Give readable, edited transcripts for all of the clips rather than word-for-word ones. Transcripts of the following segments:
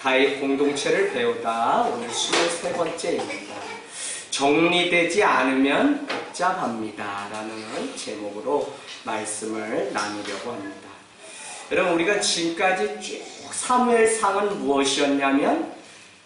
가입 공동체를 배우다 오늘 23번째입니다. 정리되지 않으면 복잡합니다 라는 제목으로 말씀을 나누려고 합니다. 여러분, 우리가 지금까지 쭉 사무엘상은 무엇이었냐면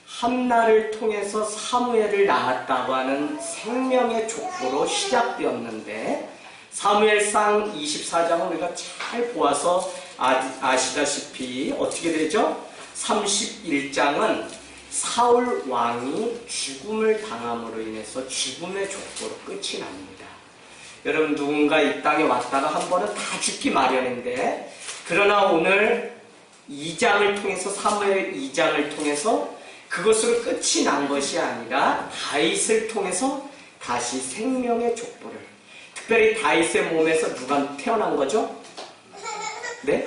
한나를 통해서 사무엘을 낳았다고 하는 생명의 족보로 시작되었는데, 사무엘상 24장은 우리가 잘 보아서 아시다시피 어떻게 되죠? 31장은 사울 왕이 죽음을 당함으로 인해서 죽음의 족보로 끝이 납니다. 여러분, 누군가 이 땅에 왔다가 한 번은 다 죽기 마련인데, 그러나 오늘 2장을 통해서, 사무엘 2장을 통해서 그것으로 끝이 난 것이 아니라 다윗을 통해서 다시 생명의 족보를, 특별히 다윗의 몸에서 누가 태어난 거죠? 네?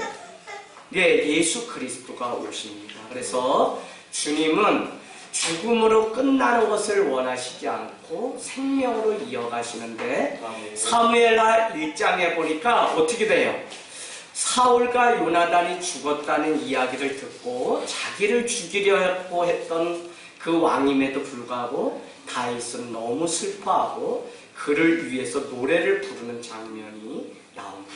네, 예수 그리스도가 오십니다. 그래서 주님은 죽음으로 끝나는 것을 원하시지 않고 생명으로 이어가시는데, 사무엘하 1장에 보니까 어떻게 돼요? 사울과 요나단이 죽었다는 이야기를 듣고 자기를 죽이려고 했던 그 왕임에도 불구하고 다윗은 너무 슬퍼하고 그를 위해서 노래를 부르는 장면이 나옵니다.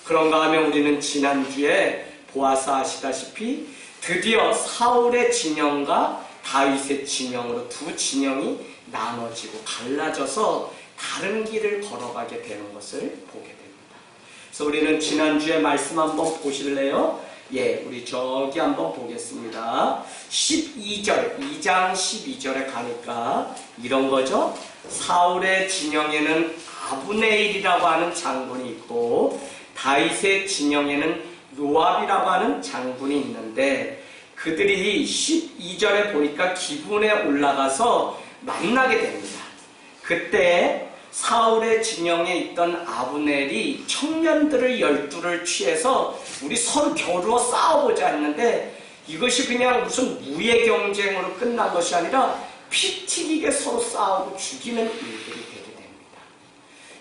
그런가 하면 우리는 지난주에 보아서 아시다시피 드디어 사울의 진영과 다윗의 진영으로 두 진영이 나눠지고 갈라져서 다른 길을 걸어가게 되는 것을 보게 됩니다. 그래서 우리는 지난주에 말씀 한번 보실래요? 예, 우리 저기 한번 보겠습니다. 12절, 2장 12절에 가니까 이런 거죠. 사울의 진영에는 아브네일이라고 하는 장군이 있고 다윗의 진영에는 요압이라고 하는 장군이 있는데, 그들이 12절에 보니까 기분에 올라가서 만나게 됩니다. 그때 사울의 진영에 있던 아브넬이 청년들을 12를 취해서 우리 서로 겨루어 싸워보자 했는데, 이것이 그냥 무슨 무예 경쟁으로 끝난 것이 아니라 피 튀기게 서로 싸우고 죽이는 일들이 되게 됩니다.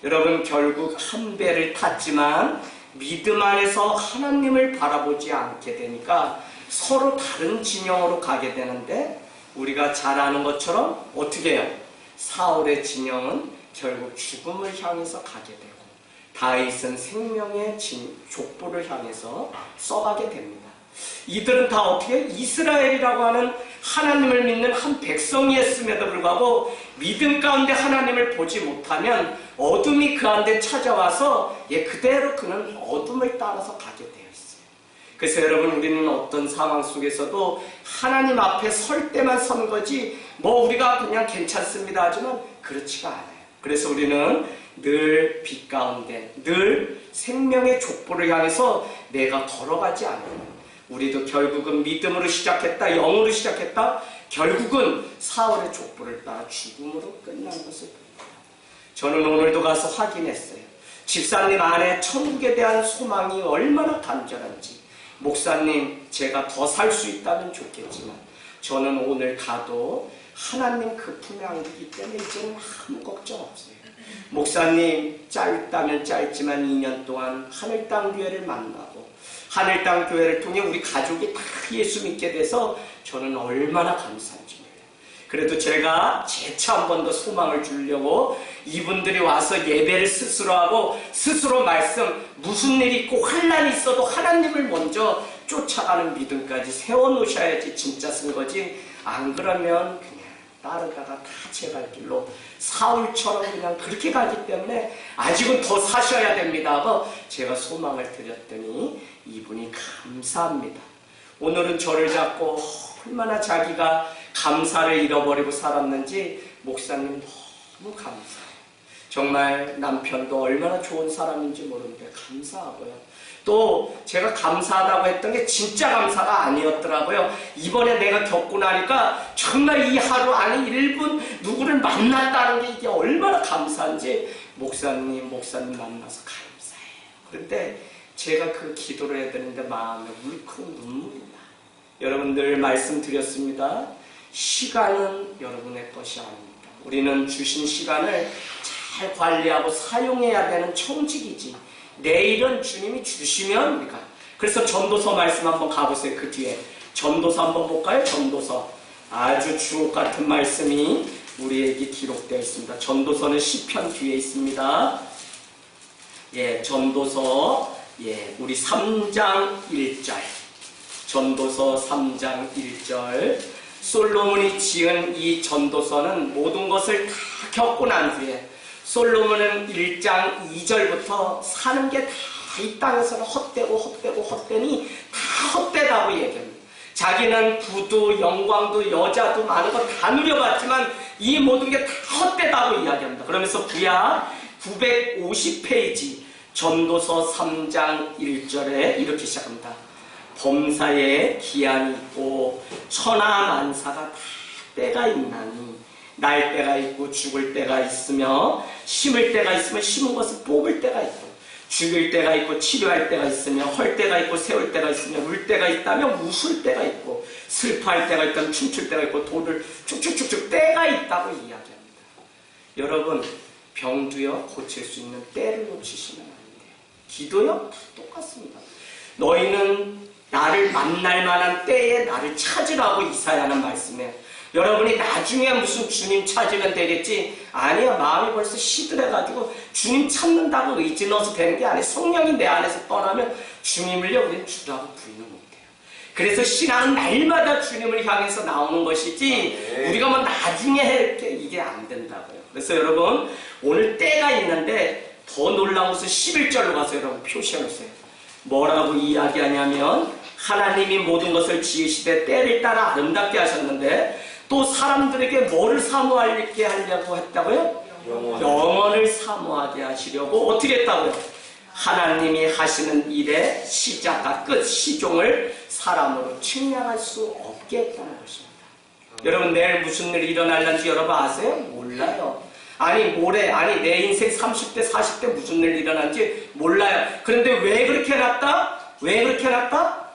여러분, 결국 한 배를 탔지만 믿음 안에서 하나님을 바라보지 않게 되니까 서로 다른 진영으로 가게 되는데, 우리가 잘 아는 것처럼 어떻게 해요? 사울의 진영은 결국 죽음을 향해서 가게 되고 다윗은 생명의 족보를 향해서 써가게 됩니다. 이들은 다 어떻게 이스라엘이라고 하는 하나님을 믿는 한 백성이었음에도 불구하고 믿음 가운데 하나님을 보지 못하면 어둠이 그 안에 찾아와서 그대로 그는 어둠을 따라서 가게 되어 있어요. 그래서 여러분, 우리는 어떤 상황 속에서도 하나님 앞에 설 때만 선 거지 우리가 그냥 괜찮습니다 하지만 그렇지가 않아요. 그래서 우리는 늘 빛 가운데, 늘 생명의 족보를 향해서 내가 걸어가지 않아요. 우리도 결국은 믿음으로 시작했다, 영으로 시작했다, 결국은 사울의 족보를 따라 죽음으로 끝난 것을 봅니다. 저는 오늘도 가서 확인했어요. 집사님 안에 천국에 대한 소망이 얼마나 간절한지. 목사님, 제가 더 살 수 있다면 좋겠지만 저는 오늘 가도 하나님 그 품에 안기기 때문에 이제는 아무 걱정 없어요. 목사님, 짧다면 짧지만 2년 동안 하늘 땅 교회를 만나고 하늘 땅 교회를 통해 우리 가족이 다 예수 믿게 돼서 저는 얼마나 감사한지 몰라요. 그래도 제가 재차 한 번 더 소망을 주려고 이분들이 와서 예배를 스스로 하고 스스로 말씀, 무슨 일이 있고 환난이 있어도 하나님을 먼저 쫓아가는 믿음까지 세워놓으셔야지 진짜 쓴 거지, 안 그러면 그냥 따르다가 다 제 갈 길로 사울처럼 그냥 그렇게 가기 때문에 아직은 더 사셔야 됩니다 하고 제가 소망을 드렸더니 이분이 감사합니다. 오늘은 저를 잡고 얼마나 자기가 감사를 잃어버리고 살았는지 목사님 너무 감사해요. 정말 남편도 얼마나 좋은 사람인지 모르는데 감사하고요. 또 제가 감사하다고 했던 게 진짜 감사가 아니었더라고요. 이번에 내가 겪고 나니까 정말 이 하루 안에 1분 누구를 만났다는 게 이게 얼마나 감사한지 목사님 만나서 감사해요. 그런데 제가 그 기도를 해야 되는데 마음에 울컥 눈물이 나. 여러분들 말씀드렸습니다. 시간은 여러분의 것이 아닙니다. 우리는 주신 시간을 잘 관리하고 사용해야 되는 청직이지. 내일은 주님이 주시면 우리가. 그래서 전도서 말씀 한번 가보세요. 그 뒤에 전도서 한번 볼까요? 전도서. 아주 주옥 같은 말씀이 우리에게 기록되어 있습니다. 전도서는 시편 뒤에 있습니다. 예, 전도서, 예, 우리 3장 1절. 전도서 3장 1절. 솔로몬이 지은 이 전도서는 모든 것을 다 겪고 난 후에 솔로몬은 1장 2절부터 사는 게 다 이 땅에서는 헛되니 다 헛되다고 얘기합니다. 자기는 부도 영광도 여자도 많은 거 다 누려봤지만 이 모든 게 다 헛되다고 이야기합니다. 그러면서 구약 950페이지 전도서 3장 1절에 이렇게 시작합니다. 범사에 기한이 있고 천하만사가 다 때가 있나니 날 때가 있고 죽을 때가 있으며 심을 때가 있으면 심은 것을 뽑을 때가 있고 죽일 때가 있고 치료할 때가 있으며 헐 때가 있고 세울 때가 있으며 울 때가 있다면 웃을 때가 있고 슬퍼할 때가 있다면 춤출 때가 있고 돌을 축축축축 때가 있다고 이야기합니다. 여러분, 병도요 고칠 수 있는 때를 놓치시면 안 돼요. 기도요 똑같습니다. 너희는 나를 만날 만한 때에 나를 찾으라고 이사야는 말씀해요. 여러분이 나중에 무슨 주님 찾으면 되겠지? 아니야, 마음이 벌써 시들해가지고 주님 찾는다고 의지 넣어서 되는 게 아니에요. 성령이 내 안에서 떠나면 주님을요 우리는 주라고 부인을 못해요. 그래서 신앙은 날마다 주님을 향해서 나오는 것이지 우리가 뭐 나중에 할게 이게 안 된다고요. 그래서 여러분, 오늘 때가 있는데 더 놀라운 것은 11절로 가서 여러분 표시해놓으세요. 뭐라고 이야기하냐면 하나님이 모든 것을 지으시되 때를 따라 아름답게 하셨는데 또 사람들에게 뭐를 사모하게 하려고 했다고요? 영원을 사모하게 하시려고 어떻게 했다고요? 하나님이 하시는 일의 시작과 끝, 시종을 사람으로 측량할 수 없게 했다는 것입니다. 여러분, 내일 무슨 일이 일어날는지 여러분 아세요? 몰라요. 아니 모레, 아니 내 인생 30대 40대 무슨 일 일어난지 몰라요. 그런데 왜 그렇게 해놨다? 왜 그렇게 해놨다?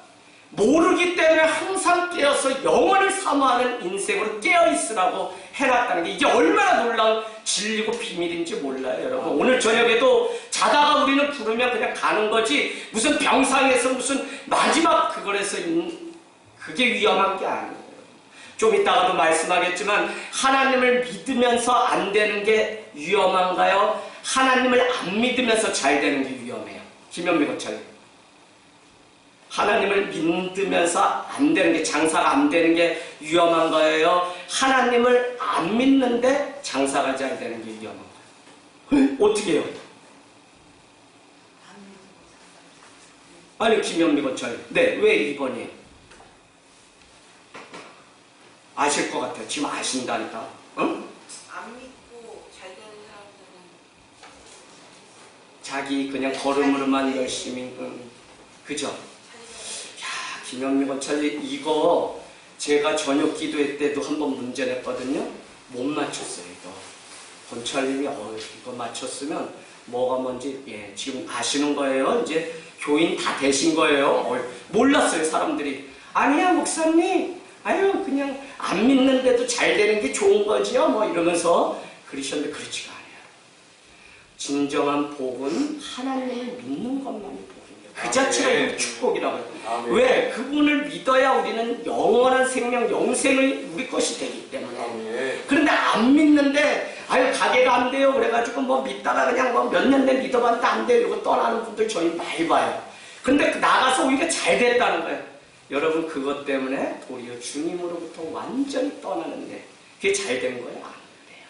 모르기 때문에 항상 깨어서 영원을 사모하는 인생으로 깨어있으라고 해놨다는 게 이게 얼마나 놀라운 진리고 비밀인지 몰라요. 여러분, 오늘 저녁에도 자다가 우리는 부르면 그냥 가는 거지 무슨 병상에서 무슨 마지막 그걸 해서 그게 위험한 게 아니에요. 좀 이따가도 말씀하겠지만 하나님을 믿으면서 안 되는 게 위험한가요? 하나님을 안 믿으면서 잘 되는 게 위험해요. 김현미 거처럼 하나님을 믿으면서 안 되는 게, 장사가 안 되는 게 위험한 거예요? 하나님을 안 믿는데 장사가 잘 되는 게 위험한 거예요? 어떻게 해요? 아니, 김현미 거처럼 네, 왜 2번이에요? 아실 것 같아요. 지금 아신다니까. 응? 안 믿고 잘 되는 사람들은 자기 그냥 걸음으로만 열심히, 그죠? 야, 김현미 권찰리 이거 제가 저녁 기도회 때도 한번 문제 냈거든요. 못 맞췄어요. 이거 권찰님이 이거 맞췄으면 뭐가 뭔지 지금 아시는 거예요. 이제 교인 다 되신 거예요. 몰랐어요 사람들이. 아니야 목사님, 아유 그냥 안 믿는데도 잘 되는 게 좋은 거지요 뭐 이러면서 그러셨는데 그렇지가 않아요. 진정한 복은 하나님을 믿는 것만이 복입니다. 그 자체가 축복이라고 해요. 왜? 그분을 믿어야 우리는 영원한 생명, 영생을 우리 것이 되기 때문에. 그런데 안 믿는데 아유 가게가 안 돼요 그래가지고 뭐 믿다가 그냥 뭐 몇 년 내 믿어봤는데 안 돼요 이러고 떠나는 분들 저희 많이 봐요. 근데 나가서 오히려 잘 됐다는 거예요. 여러분, 그것 때문에 도리어 주님으로부터 완전히 떠나는데 그게 잘 된 거예요? 안 돼요.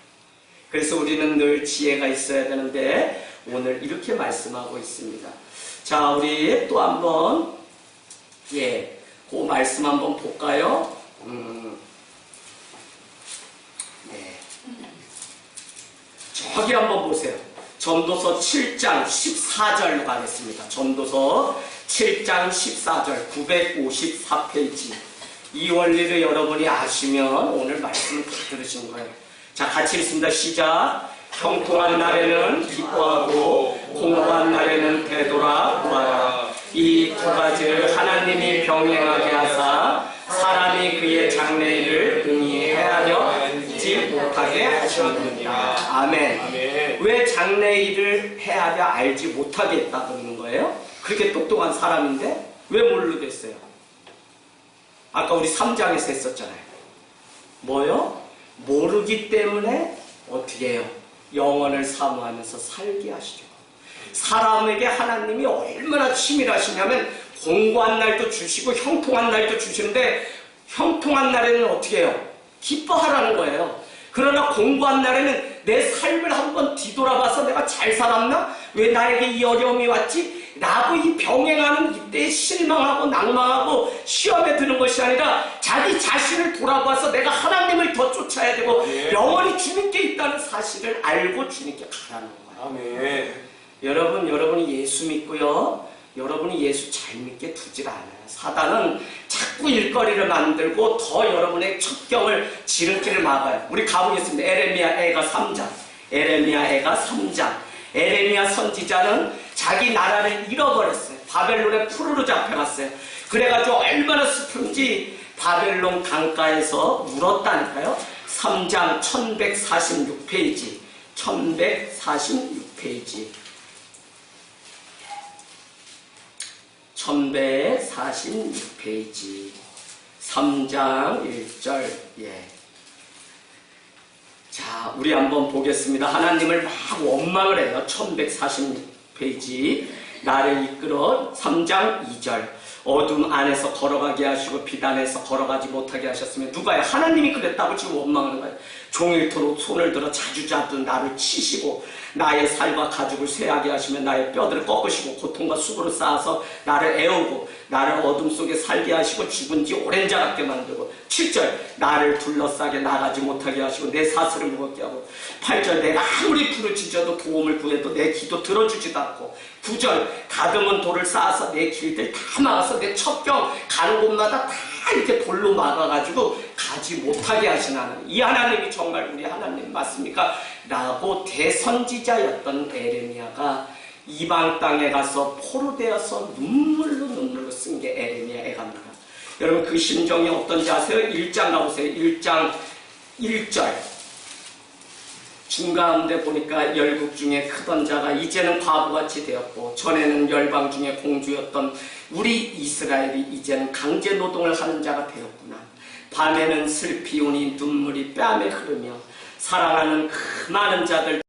그래서 우리는 늘 지혜가 있어야 되는데 오늘 이렇게 말씀하고 있습니다. 자, 우리 또 한번 그 말씀 한번 볼까요? 저기 한번 보세요. 전도서 7장 14절로 가겠습니다. 전도서 7장 14절 954페이지. 이 원리를 여러분이 아시면 오늘 말씀을 다 들으신 거예요. 자, 같이 읽습니다. 시작. 형통한 날에는 기뻐하고 공허한 날에는 되돌아 보아라. 이 두 가지를 하나님이 병행하게 하사 사람이 그의 장래일을 능히 헤아려지 못하게 하셨느니라. 아멘. 왜 장래일을 헤아려 알지 못하게 했다 그러는 거예요? 그렇게 똑똑한 사람인데 왜 모르겠어요? 아까 우리 3장에서 했었잖아요. 뭐요? 모르기 때문에 어떻게 해요? 영원을 사모하면서 살게 하시죠. 사람에게 하나님이 얼마나 치밀하시냐면 공고한 날도 주시고 형통한 날도 주시는데 형통한 날에는 어떻게 해요? 기뻐하라는 거예요. 그러나 공고한 날에는 내 삶을 한번 뒤돌아봐서 내가 잘 살았나? 왜 나에게 이 어려움이 왔지? 라고 이 병행하는 이때에 실망하고 낭망하고 시험에 드는 것이 아니라 자기 자신을 돌아봐서 내가 하나님을 더 쫓아야 되고 영원히 주님께 있다는 사실을 알고 주님께 가라는 거예요. 아멘. 여러분이 예수 믿고요. 여러분이 예수 잘 믿게 두질 않아요. 사단은 자꾸 일거리를 만들고 더 여러분의 첩경을 지름길을 막아요. 우리 가보겠습니다. 에레미야 애가 3장. 에레미야 애가 3장. 에레미야 선지자는 자기 나라를 잃어버렸어요. 바벨론에 푸르르 잡혀갔어요. 그래가지고 얼마나 슬픈지 바벨론 강가에서 울었다니까요. 3장 1146페이지. 1146페이지. 1146페이지 3장 1절. 예. 자, 우리 한번 보겠습니다. 하나님을 막 원망을 해요. 1146페이지. 나를 이끌어 3장 2절. 어둠 안에서 걸어가게 하시고 빛 안에서 걸어가지 못하게 하셨으면 누가요? 하나님이 그랬다고 지금 원망하는 거예요. 종일토록 손을 들어 자주자주 나를 치시고 나의 살과 가죽을 쇠하게 하시면 나의 뼈들을 꺾으시고 고통과 수고를 쌓아서 나를 애우고 나를 어둠 속에 살게 하시고 죽은 지 오랜 자 같게 만들고 7절 나를 둘러싸게 나가지 못하게 하시고 내 사슬을 무겁게 하고 8절 내가 아무리 부르짖어도 도움을 구해도 내 기도 들어주지도 않고 9절 다듬은 돌을 쌓아서 내 길들 다 막아서 내 첩경 가는 곳마다 다 이렇게 돌로 막아가지고 가지 못하게 하신 하나님. 이 하나님이 정말 우리 하나님 맞습니까? 라고 대선지자였던 에레미야가 이방 땅에 가서 포로되어서 눈물로 쓴 게 에레미야 애가입니다. 여러분 그 심정이 어떤지 아세요? 1장 가보세요. 1장 1절 중가운데 보니까 열국 중에 크던 자가 이제는 과부같이 되었고 전에는 열방 중에 공주였던 우리 이스라엘이 이제는 강제 노동을 하는 자가 되었구나. 밤에는 슬피 오니 눈물이 뺨에 흐르며 사랑하는 그 많은 자들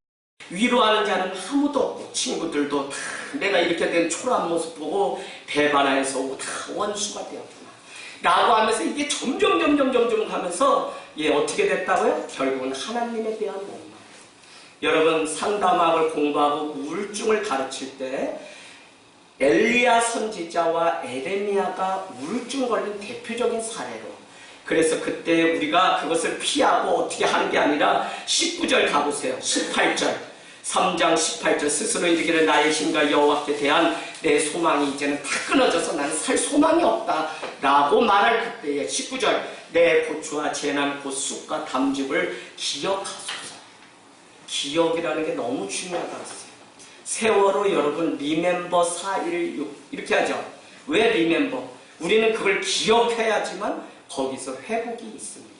위로하는 자는 아무도 없고 친구들도 다 내가 이렇게 된 초라한 모습 보고 배반하여서 다 원수가 되었구나 라고 하면서 이게 점점 가면서 어떻게 됐다고요? 결국은 하나님에 대한 원망. 여러분 상담학을 공부하고 우울증을 가르칠 때 엘리야 선지자와 에레미야가 우울증 걸린 대표적인 사례로, 그래서 그때 우리가 그것을 피하고 어떻게 하는 게 아니라 19절 가보세요. 18절 3장 18절 스스로 이르기를 나의 힘과 여호와께 대한 내 소망이 이제는 다 끊어져서 나는 살 소망이 없다 라고 말할 그때에 19절 내 고초와 재난 곧 쑥과 담즙을 기억하소서. 기억이라는 게 너무 중요하다고 했어요. 세월호 여러분 리멤버 416 이렇게 하죠. 왜 리멤버? 우리는 그걸 기억해야지만 거기서 회복이 있습니다.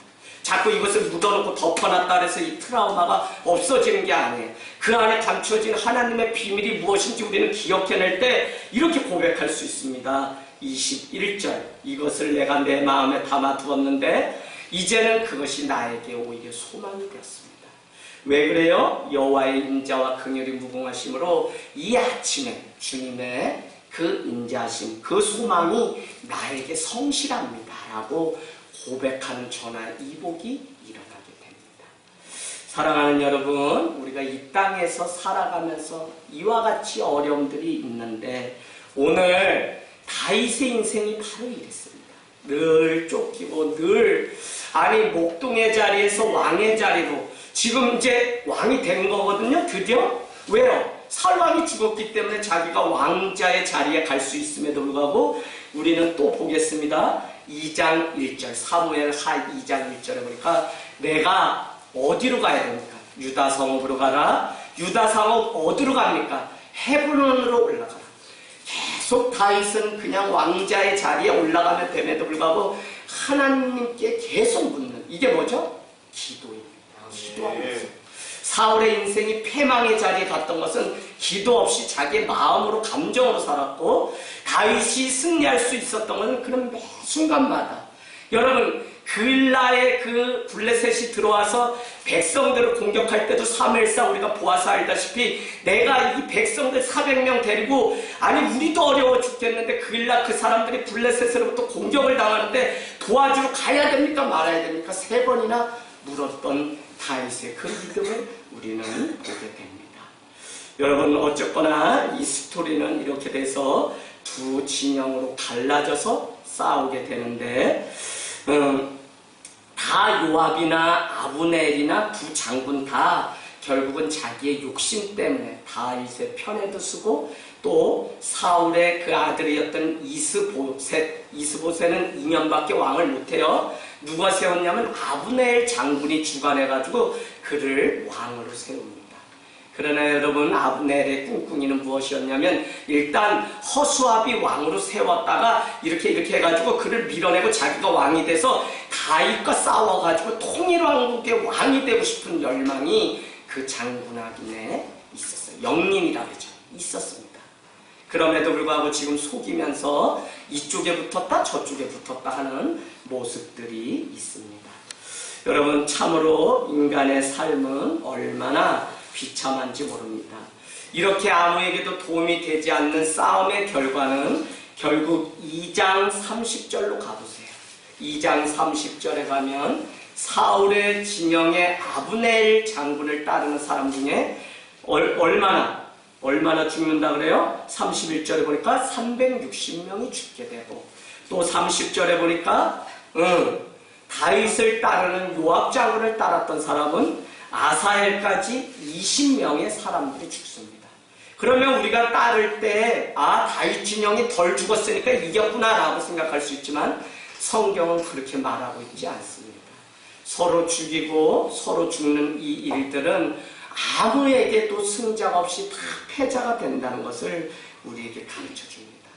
자꾸 이것을 묻어놓고 덮어놨다 해서 이 트라우마가 없어지는 게 아니에요. 그 안에 감춰진 하나님의 비밀이 무엇인지 우리는 기억해낼 때 이렇게 고백할 수 있습니다. 21절 이것을 내가 내 마음에 담아두었는데 이제는 그것이 나에게 오히려 소망이 되었습니다. 왜 그래요? 여호와의 인자와 긍휼이 무궁하심으로 이 아침에 주님의 그 인자하심, 그 소망이 나에게 성실합니다 라고 고백하는 전화 이복이 일어나게 됩니다. 사랑하는 여러분, 우리가 이 땅에서 살아가면서 이와 같이 어려움들이 있는데 오늘 다윗의 인생이 바로 이랬습니다. 늘 쫓기고 늘 목동의 자리에서 왕의 자리로 지금 이제 왕이 된 거거든요. 드디어. 왜요? 사울왕이 죽었기 때문에 자기가 왕자의 자리에 갈 수 있음에도 불구하고 우리는 또 보겠습니다. 2장 1절 사무엘하 2장 1절에 보니까 내가 어디로 가야 됩니까? 유다 성읍으로 가라. 유다 성읍 어디로 갑니까? 헤브론으로 올라가라. 계속 다윗은 그냥 왕자의 자리에 올라가면 됨에도 불구하고 하나님께 계속 묻는 이게 뭐죠? 기도입니다. 기도하고 있어요. 사울의 인생이 패망의 자리에 갔던 것은 기도 없이 자기의 마음으로 감정으로 살았고 다윗이 승리할 수 있었던 것은 그런 매 순간마다 여러분, 그일라의 그 블레셋이 들어와서 백성들을 공격할 때도 사무엘상 우리가 보아서 알다시피 내가 이 백성들 400명 데리고, 아니 우리도 어려워 죽겠는데 그일라 그 사람들이 블레셋으로부터 공격을 당하는데 도와주러 가야 됩니까 말아야 됩니까 3번이나 물었던 다윗의 그 믿음을 우리는 보게 됩니다. 여러분, 어쨌거나 이 스토리는 이렇게 돼서 두 진영으로 갈라져서 싸우게 되는데, 다 요압이나 아브넬이나 두 장군 다 결국은 자기의 욕심 때문에 다윗의 편에도 쓰고, 또 사울의 그 아들이었던 이스보셋은 2년밖에 왕을 못해요. 누가 세웠냐면 아브넬 장군이 주관해가지고 그를 왕으로 세웁니다. 그러나 여러분, 아브넬의 꿍꿍이는 무엇이었냐면, 일단 허수아비 왕으로 세웠다가 이렇게 해가지고 그를 밀어내고 자기가 왕이 돼서 다윗과 싸워가지고 통일왕국의 왕이 되고 싶은 열망이 그 장군에게 있었어요. 영린이라고 그러죠. 있었습니다. 그럼에도 불구하고 지금 속이면서 이쪽에 붙었다 저쪽에 붙었다 하는 모습들이 있습니다. 여러분, 참으로 인간의 삶은 얼마나 비참한지 모릅니다. 이렇게 아무에게도 도움이 되지 않는 싸움의 결과는 결국 2장 30절로 가보세요. 2장 30절에 가면 사울의 진영의 아브넬 장군을 따르는 사람 중에 얼마나 죽는다 그래요? 31절에 보니까 360명이 죽게 되고, 또 30절에 보니까 다윗을 따르는 요압 장군을 따랐던 사람은 아사엘까지 20명의 사람들이 죽습니다. 그러면 우리가 따를 때 다윗 진영이 덜 죽었으니까 이겼구나 라고 생각할 수 있지만 성경은 그렇게 말하고 있지 않습니다. 서로 죽이고 서로 죽는 이 일들은 아무에게도 승자가 없이 다 패자가 된다는 것을 우리에게 가르쳐 줍니다.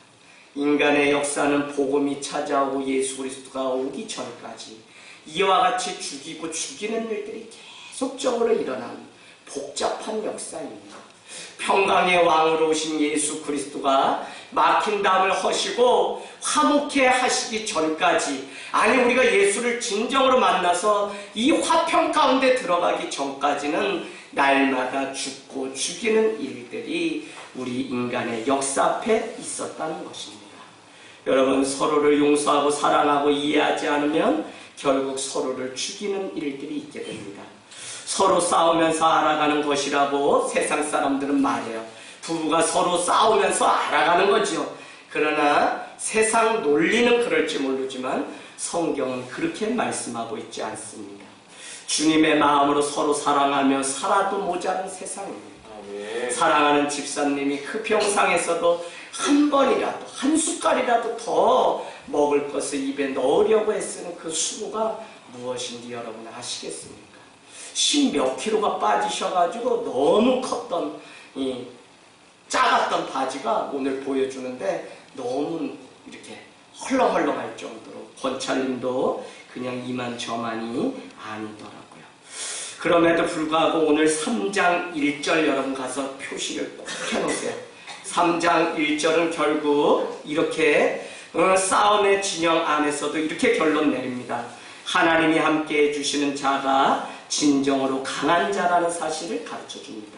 인간의 역사는 복음이 찾아오고 예수 그리스도가 오기 전까지 이와 같이 죽이고 죽이는 일들이 계속적으로 일어나는 복잡한 역사입니다. 평강의 왕으로 오신 예수 그리스도가 막힌 담을 허시고 화목해 하시기 전까지, 아니 우리가 예수를 진정으로 만나서 이 화평 가운데 들어가기 전까지는 날마다 죽고 죽이는 일들이 우리 인간의 역사 앞에 있었다는 것입니다. 여러분, 서로를 용서하고 사랑하고 이해하지 않으면 결국 서로를 죽이는 일들이 있게 됩니다. 서로 싸우면서 알아가는 것이라고 세상 사람들은 말해요. 부부가 서로 싸우면서 알아가는 거죠. 그러나 세상 논리는 그럴지 모르지만 성경은 그렇게 말씀하고 있지 않습니다. 주님의 마음으로 서로 사랑하며 살아도 모자란 세상입니다. 사랑하는 집사님이 그 평상에서도 한 번이라도, 한 숟갈이라도 더 먹을 것을 입에 넣으려고 애쓰는 그 수고가 무엇인지 여러분 아시겠습니까? 10몇 킬로가 빠지셔가지고 너무 컸던 작았던 바지가 오늘 보여주는데 너무 이렇게 헐렁헐렁할 정도로, 권찰님도 그냥 이만저만이 아니더라고요. 그럼에도 불구하고 오늘 3장 1절 여러분 가서 표시를 꼭 해놓으세요. 3장 1절은 결국 이렇게 싸움의 진영 안에서도 이렇게 결론 내립니다. 하나님이 함께 해주시는 자가 진정으로 강한 자라는 사실을 가르쳐 줍니다.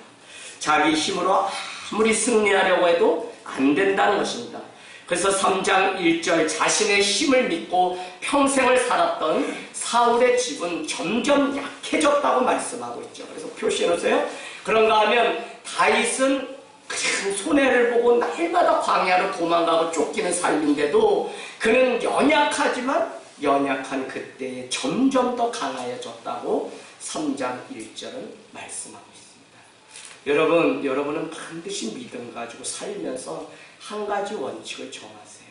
자기 힘으로 아무리 승리하려고 해도 안 된다는 것입니다. 그래서 3장 1절, 자신의 힘을 믿고 평생을 살았던 사울의 집은 점점 약해졌다고 말씀하고 있죠. 그래서 표시해 놓으세요. 그런가 하면 다윗은 그냥 손해를 보고 날마다 광야로 도망가고 쫓기는 삶인데도 그는 연약하지만 연약한 그때에 점점 더 강하여졌다고 3장 1절은 말씀하고 있습니다. 여러분은 반드시 믿음 가지고 살면서 한 가지 원칙을 정하세요.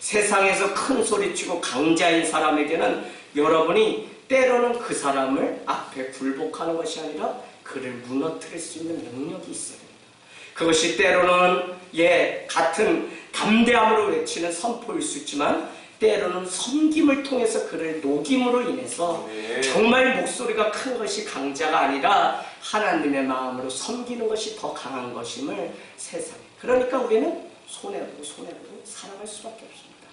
세상에서 큰 소리치고 강자인 사람에게는 여러분이 때로는 그 사람을 앞에 굴복하는 것이 아니라 그를 무너뜨릴 수 있는 능력이 있어야 됩니다. 그것이 때로는 같은 담대함으로 외치는 선포일 수 있지만 때로는 섬김을 통해서 그를 녹임으로 인해서 정말 목소리가 큰 것이 강자가 아니라 하나님의 마음으로 섬기는 것이 더 강한 것임을 세상에. 그러니까 우리는 손해보고 살아갈 수밖에 없습니다.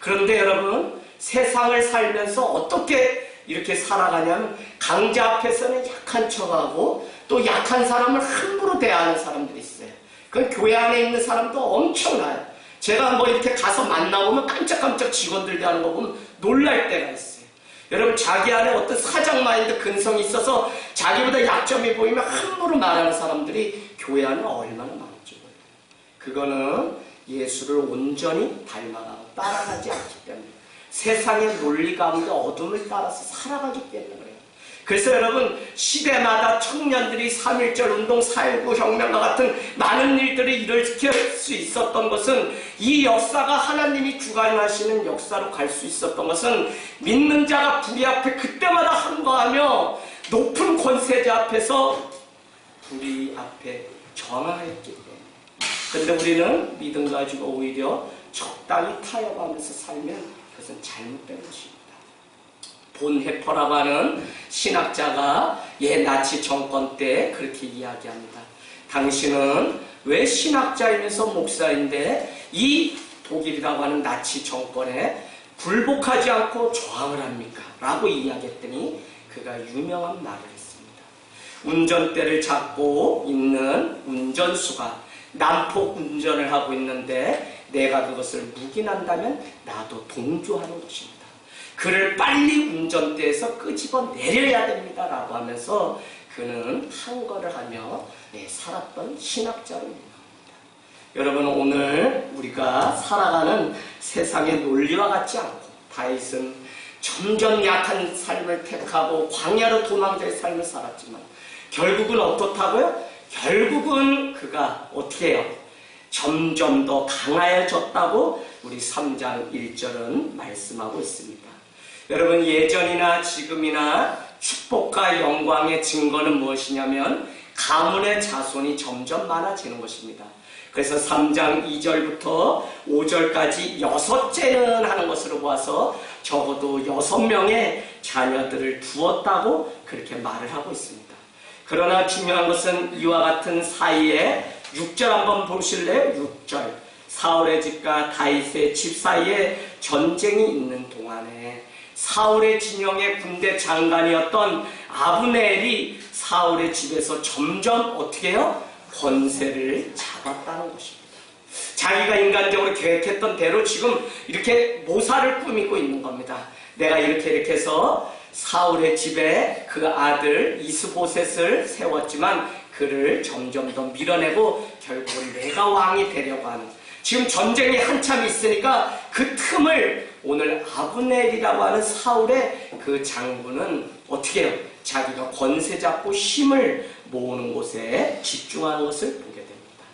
그런데 여러분, 세상을 살면서 어떻게 이렇게 살아가냐면 강자 앞에서는 약한 척하고 또 약한 사람을 함부로 대하는 사람들이 있어요. 그건 교회 안에 있는 사람도 엄청나요. 제가 뭐 이렇게 가서 만나보면 깜짝깜짝 직원들 대하는 거 보면 놀랄 때가 있어요. 여러분, 자기 안에 어떤 사장 마인드 근성이 있어서 자기보다 약점이 보이면 함부로 말하는 사람들이 교회 안에 얼마나 많은지 몰라요. 그거는 예수를 온전히 닮아가고 따라가지 않기 때문에, 세상의 논리 가운데 어둠을 따라서 살아가기 때문에 그래요. 그래서 여러분, 시대마다 청년들이 3.1절 운동, 4.19 혁명과 같은 많은 일들을 일으킬 수 있었던 것은, 이 역사가 하나님이 주관하시는 역사로 갈 수 있었던 것은 믿는 자가 불의 앞에 그때마다 항거하며 높은 권세자 앞에서 불의 앞에 저항하였기 때문에. 그런데 우리는 믿음 가지고 오히려 적당히 타협하면서 살면 그것은 잘못된 것입니다. 본 해퍼라고 하는 신학자가 나치 정권 때 그렇게 이야기합니다. 당신은 왜 신학자이면서 목사인데 이 독일이라고 하는 나치 정권에 굴복하지 않고 저항을 합니까? 라고 이야기했더니 그가 유명한 말을 했습니다. 운전대를 잡고 있는 운전수가 난폭 운전을 하고 있는데 내가 그것을 묵인한다면 나도 동조하는 것입니다. 그를 빨리 운전대에서 끄집어 내려야 됩니다. 라고 하면서 그는 항거를 하며 살았던 신학자로 유명합니다. 여러분, 오늘 우리가 살아가는 세상의 논리와 같지 않고, 다윗은 점점 약한 삶을 택하고 광야로 도망자의 삶을 살았지만 결국은 어떻다고요? 결국은 그가 어떻게 해요? 점점 더 강하여졌다고 우리 3장 1절은 말씀하고 있습니다. 여러분, 예전이나 지금이나 축복과 영광의 증거는 무엇이냐면 가문의 자손이 점점 많아지는 것입니다. 그래서 3장 2절부터 5절까지 6째는 하는 것으로 보아서 적어도 6명의 자녀들을 두었다고 그렇게 말을 하고 있습니다. 그러나 중요한 것은 이와 같은 사이에 6절 한번 보실래요? 6절. 사울의 집과 다윗의 집 사이에 전쟁이 있는 동안에 사울의 진영의 군대 장관이었던 아브넬이 사울의 집에서 점점 어떻게 해요? 권세를 잡았다는 것입니다. 자기가 인간적으로 계획했던 대로 지금 이렇게 모사를 꾸미고 있는 겁니다. 내가 이렇게 해서 사울의 집에 그 아들 이스보셋을 세웠지만 그를 점점 더 밀어내고 결국은 내가 왕이 되려고 하는, 지금 전쟁이 한참 있으니까 그 틈을 오늘 아브넬이라고 하는 사울의 그 장군은 어떻게 해요? 자기가 권세 잡고 힘을 모으는 곳에 집중하는 것을 보게 됩니다.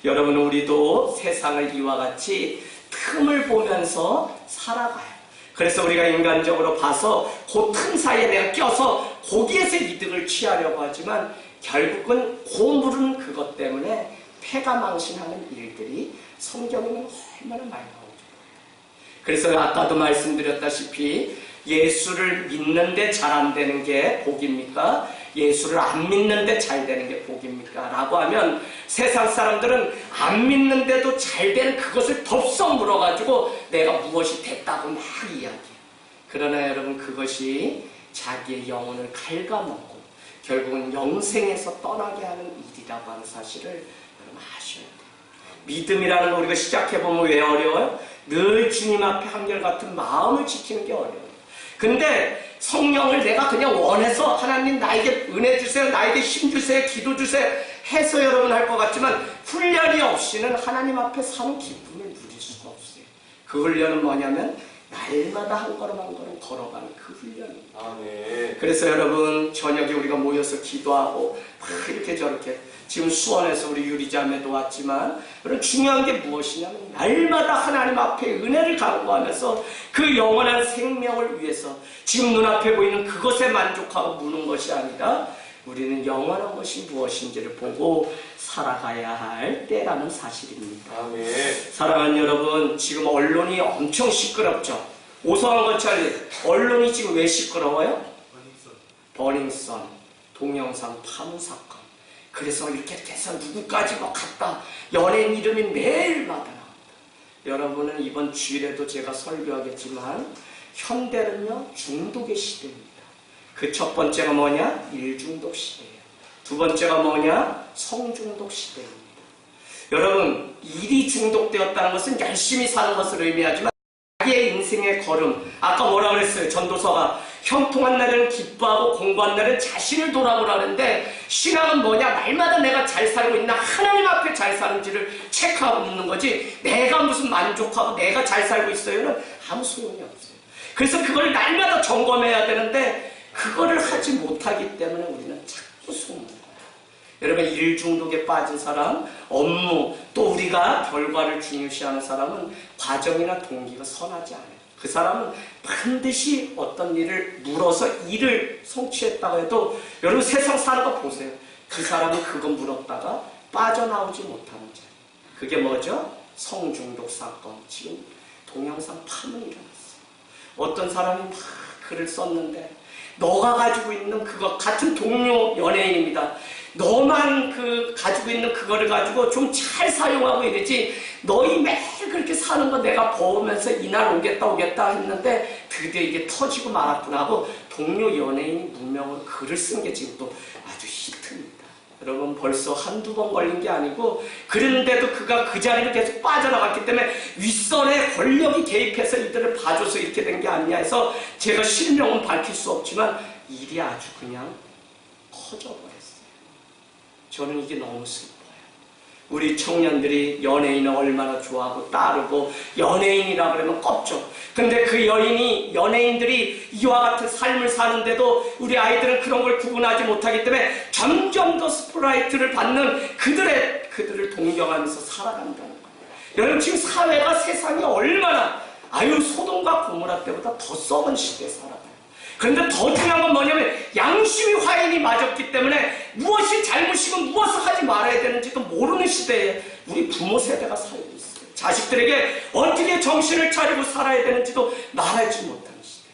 여러분, 우리도 세상을 이와 같이 틈을 보면서 살아가요. 그래서 우리가 인간적으로 봐서 그 틈 사이에 내가 껴서 거기에서 이득을 취하려고 하지만 결국은 고물은 그것 때문에 패가망신하는 일들이 성경에는 얼마나 많이 나오죠. 그래서 아까도 말씀드렸다시피 예수를 믿는데 잘 안 되는 게 복입니까? 예수를 안 믿는데 잘 되는 게 복입니까? 라고 하면 세상 사람들은 안 믿는데도 잘 되는 그것을 덥석 물어가지고 내가 무엇이 됐다고 막 이야기해요. 그러나 여러분, 그것이 자기의 영혼을 갉아먹고 결국은 영생에서 떠나게 하는 일이라고 하는 사실을 여러분 아셔야 돼요. 믿음이라는 거 우리가 시작해보면 왜 어려워요? 늘 주님 앞에 한결같은 마음을 지키는 게 어려워요. 근데 성령을 내가 그냥 원해서 하나님 나에게 은혜 주세요, 나에게 힘 주세요, 기도 주세요 해서 여러분 할 것 같지만 훈련이 없이는 하나님 앞에 사는 기쁨을 누릴 수가 없어요. 그 훈련은 뭐냐면 날마다 한 걸음 한 걸음 걸어가는 그 훈련입니다. 아멘. 그래서 여러분, 저녁에 우리가 모여서 기도하고 막 이렇게 저렇게, 지금 수원에서 우리 유리자매도 왔지만, 그런 중요한 게 무엇이냐면 날마다 하나님 앞에 은혜를 간구하면서 그 영원한 생명을 위해서 지금 눈앞에 보이는 그것에 만족하고 무는 것이 아니라 우리는 영원한 것이 무엇인지를 보고 살아가야 할 때라는 사실입니다. 아멘. 사랑하는 여러분, 지금 언론이 엄청 시끄럽죠. 오성환 검찰이 언론이 지금 왜 시끄러워요? 버닝썬 동영상 파문 사건. 그래서 이렇게 돼서 누구까지 막 갔다 연예인 이름이 매일마다 나옵니다. 여러분은 이번 주일에도 제가 설교하겠지만 현대는요 중독의 시대입니다. 그 첫 번째가 뭐냐? 일중독 시대예요. 두 번째가 뭐냐? 성중독 시대입니다. 여러분, 일이 중독되었다는 것은 열심히 사는 것을 의미하지만 자기의 인생의 걸음, 아까 뭐라 그랬어요? 전도서가 형통한 날에는 기뻐하고 공고한 날에는 자신을 돌아보라 그랬는데, 신앙은 뭐냐? 날마다 내가 잘 살고 있나? 하나님 앞에 잘 사는지를 체크하고 묻는 거지, 내가 무슨 만족하고 내가 잘 살고 있어요는 아무 소용이 없어요. 그래서 그걸 날마다 점검해야 되는데 그거를 하지 못하기 때문에 우리는 자꾸 숨는 거예요. 여러분, 일 중독에 빠진 사람, 업무, 또 우리가 결과를 중요시하는 사람은 과정이나 동기가 선하지 않아요. 그 사람은 반드시 어떤 일을 물어서 일을 성취했다고 해도, 여러분 세상 사는 거 보세요. 그 사람은 그거 물었다가 빠져나오지 못하는 자예요. 그게 뭐죠? 성중독 사건. 지금 동영상 파문이 일어났어요. 어떤 사람이 막 글을 썼는데, 너가 가지고 있는 그거, 같은 동료 연예인입니다. 너만 가지고 있는 그거를 가지고 좀 잘 사용하고 이러지, 너희 매일 그렇게 사는 거 내가 보면서 이날 오겠다 했는데 드디어 이게 터지고 말았구나 하고 동료 연예인이 무명으로 글을 쓴 게 지금 또 아주 히트입니다. 여러분, 벌써 한두 번 걸린 게 아니고, 그런데도 그가 그 자리를 계속 빠져나갔기 때문에 윗선의 권력이 개입해서 이들을 봐줘서 이렇게 된 게 아니냐 해서 제가 실명은 밝힐 수 없지만 일이 아주 그냥 커져버렸어요. 저는 이게 너무 슬퍼요. 우리 청년들이 연예인을 얼마나 좋아하고 따르고 연예인이라 그러면 껍죠. 근데 그 연예인들이 이와 같은 삶을 사는데도 우리 아이들은 그런 걸 구분하지 못하기 때문에 점점 더 스포트라이트를 받는 그들을 동경하면서 살아간다는 거예요. 여러분, 지금 사회가, 세상이 얼마나, 소돔과 고모라 때보다 더 썩은 시대에 살아가요. 그런데 더 중요한 건 뭐냐면 양심이 화인이 맞았기 때문에 무엇이 잘못이고 무엇을 하지 말아야 되는지도 모르는 시대에 우리 부모 세대가 살고 있어요. 자식들에게 어떻게 정신을 차리고 살아야 되는지도 말하지 못하는 시대.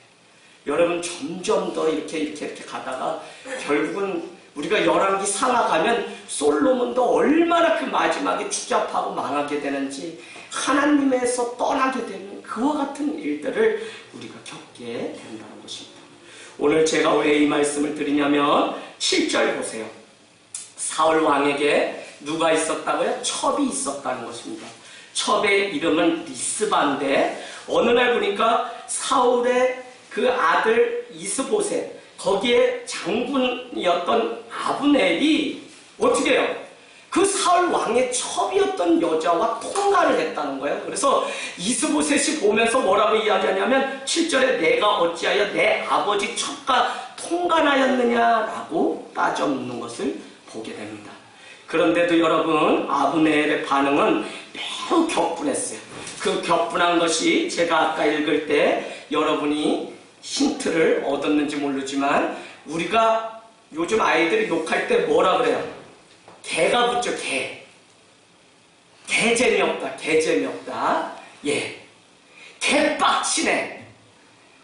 여러분, 점점 더 이렇게 가다가 결국은 우리가 열왕기 상하 가면 솔로몬도 얼마나 그 마지막에 추잡하고 망하게 되는지, 하나님에서 떠나게 되는 그와 같은 일들을 우리가 겪게 된다는 것입니다. 오늘 제가 왜 이 말씀을 드리냐면 7절 보세요. 사울 왕에게 누가 있었다고요? 첩이 있었다는 것입니다. 첩의 이름은 리스바인데, 어느 날 보니까 사울의 그 아들 이스보셋, 거기에 장군이었던 아브넬이 어떻게 해요? 그 사울 왕의 첩이었던 여자와 통화를 했다는 거예요. 그래서 이스보셋이 보면서 뭐라고 이야기하냐면 7절에 내가 어찌하여 내 아버지 첩과 통관하였느냐라고 따져 묻는 것을 보게 됩니다. 그런데도 여러분, 아브넬의 반응은 매우 격분했어요. 그 격분한 것이 제가 아까 읽을 때 여러분이 힌트를 얻었는지 모르지만, 우리가 요즘 아이들이 욕할 때 뭐라 그래요? 개가 붙죠, 개. 개 재미없다, 개 재미없다. 예. 개빡치네.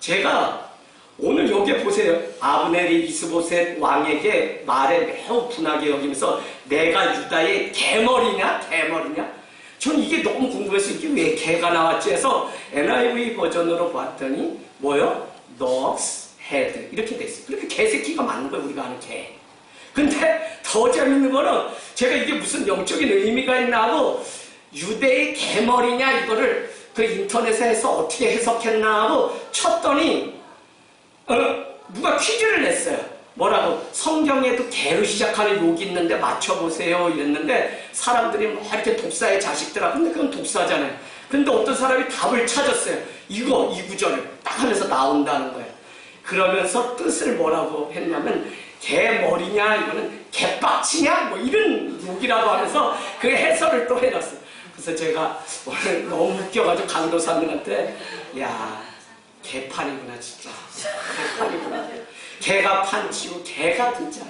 제가 오늘 여기 보세요. 아브넬이 이스보셋 왕에게 말에 매우 분하게 여기면서 내가 유다의 개머리냐? 전 이게 너무 궁금해서 이게 왜 개가 나왔지 해서 NIV 버전으로 봤더니 뭐요? Dog's head. 이렇게 돼 있어요. 그렇게 개새끼가 맞는 거예요, 우리가 아는 개. 근데 더 재밌는 거는 제가 이게 무슨 영적인 의미가 있나 하고 유대의 개머리냐 이거를 그 인터넷에 해서 어떻게 해석했나 하고 쳤더니 누가 퀴즈를 냈어요. 뭐라고? 성경에도 개로 시작하는 욕이 있는데 맞춰보세요 이랬는데 사람들이 뭐 이렇게 독사의 자식들아, 근데 그건 독사잖아요. 근데 어떤 사람이 답을 찾았어요. 이 구절을 딱 하면서 나온다는 거예요. 그러면서 뜻을 뭐라고 했냐면 개머리냐 이거는 개빡치냐 뭐 이런 욕이라고 하면서 그 해설을 또 해놨어요. 그래서 제가 오늘 너무 웃겨가지고 강도사님한테 야, 개판이구나 진짜. 개판이구나. 개가 판치고 개가 진짜.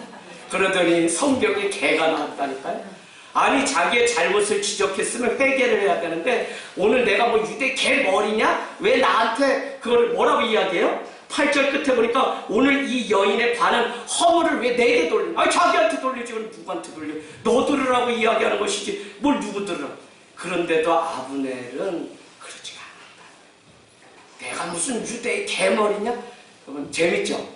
그러더니 성경에 개가 나왔다니까요. 아니, 자기의 잘못을 지적했으면 회개를 해야 되는데 오늘 내가 뭐 유대 개머리냐? 왜 나한테 그걸 뭐라고 이야기해요? 8절 끝에 보니까 오늘 이 여인의 반은 허물을 왜 내게 돌리냐? 아니, 자기한테 돌리지 왜 누구한테 돌려? 너 들으라고 이야기하는 것이지 뭘 누구 들으라? 그런데도 아브넬은 내가 무슨 유대의 대머리냐? 여러분 재밌죠?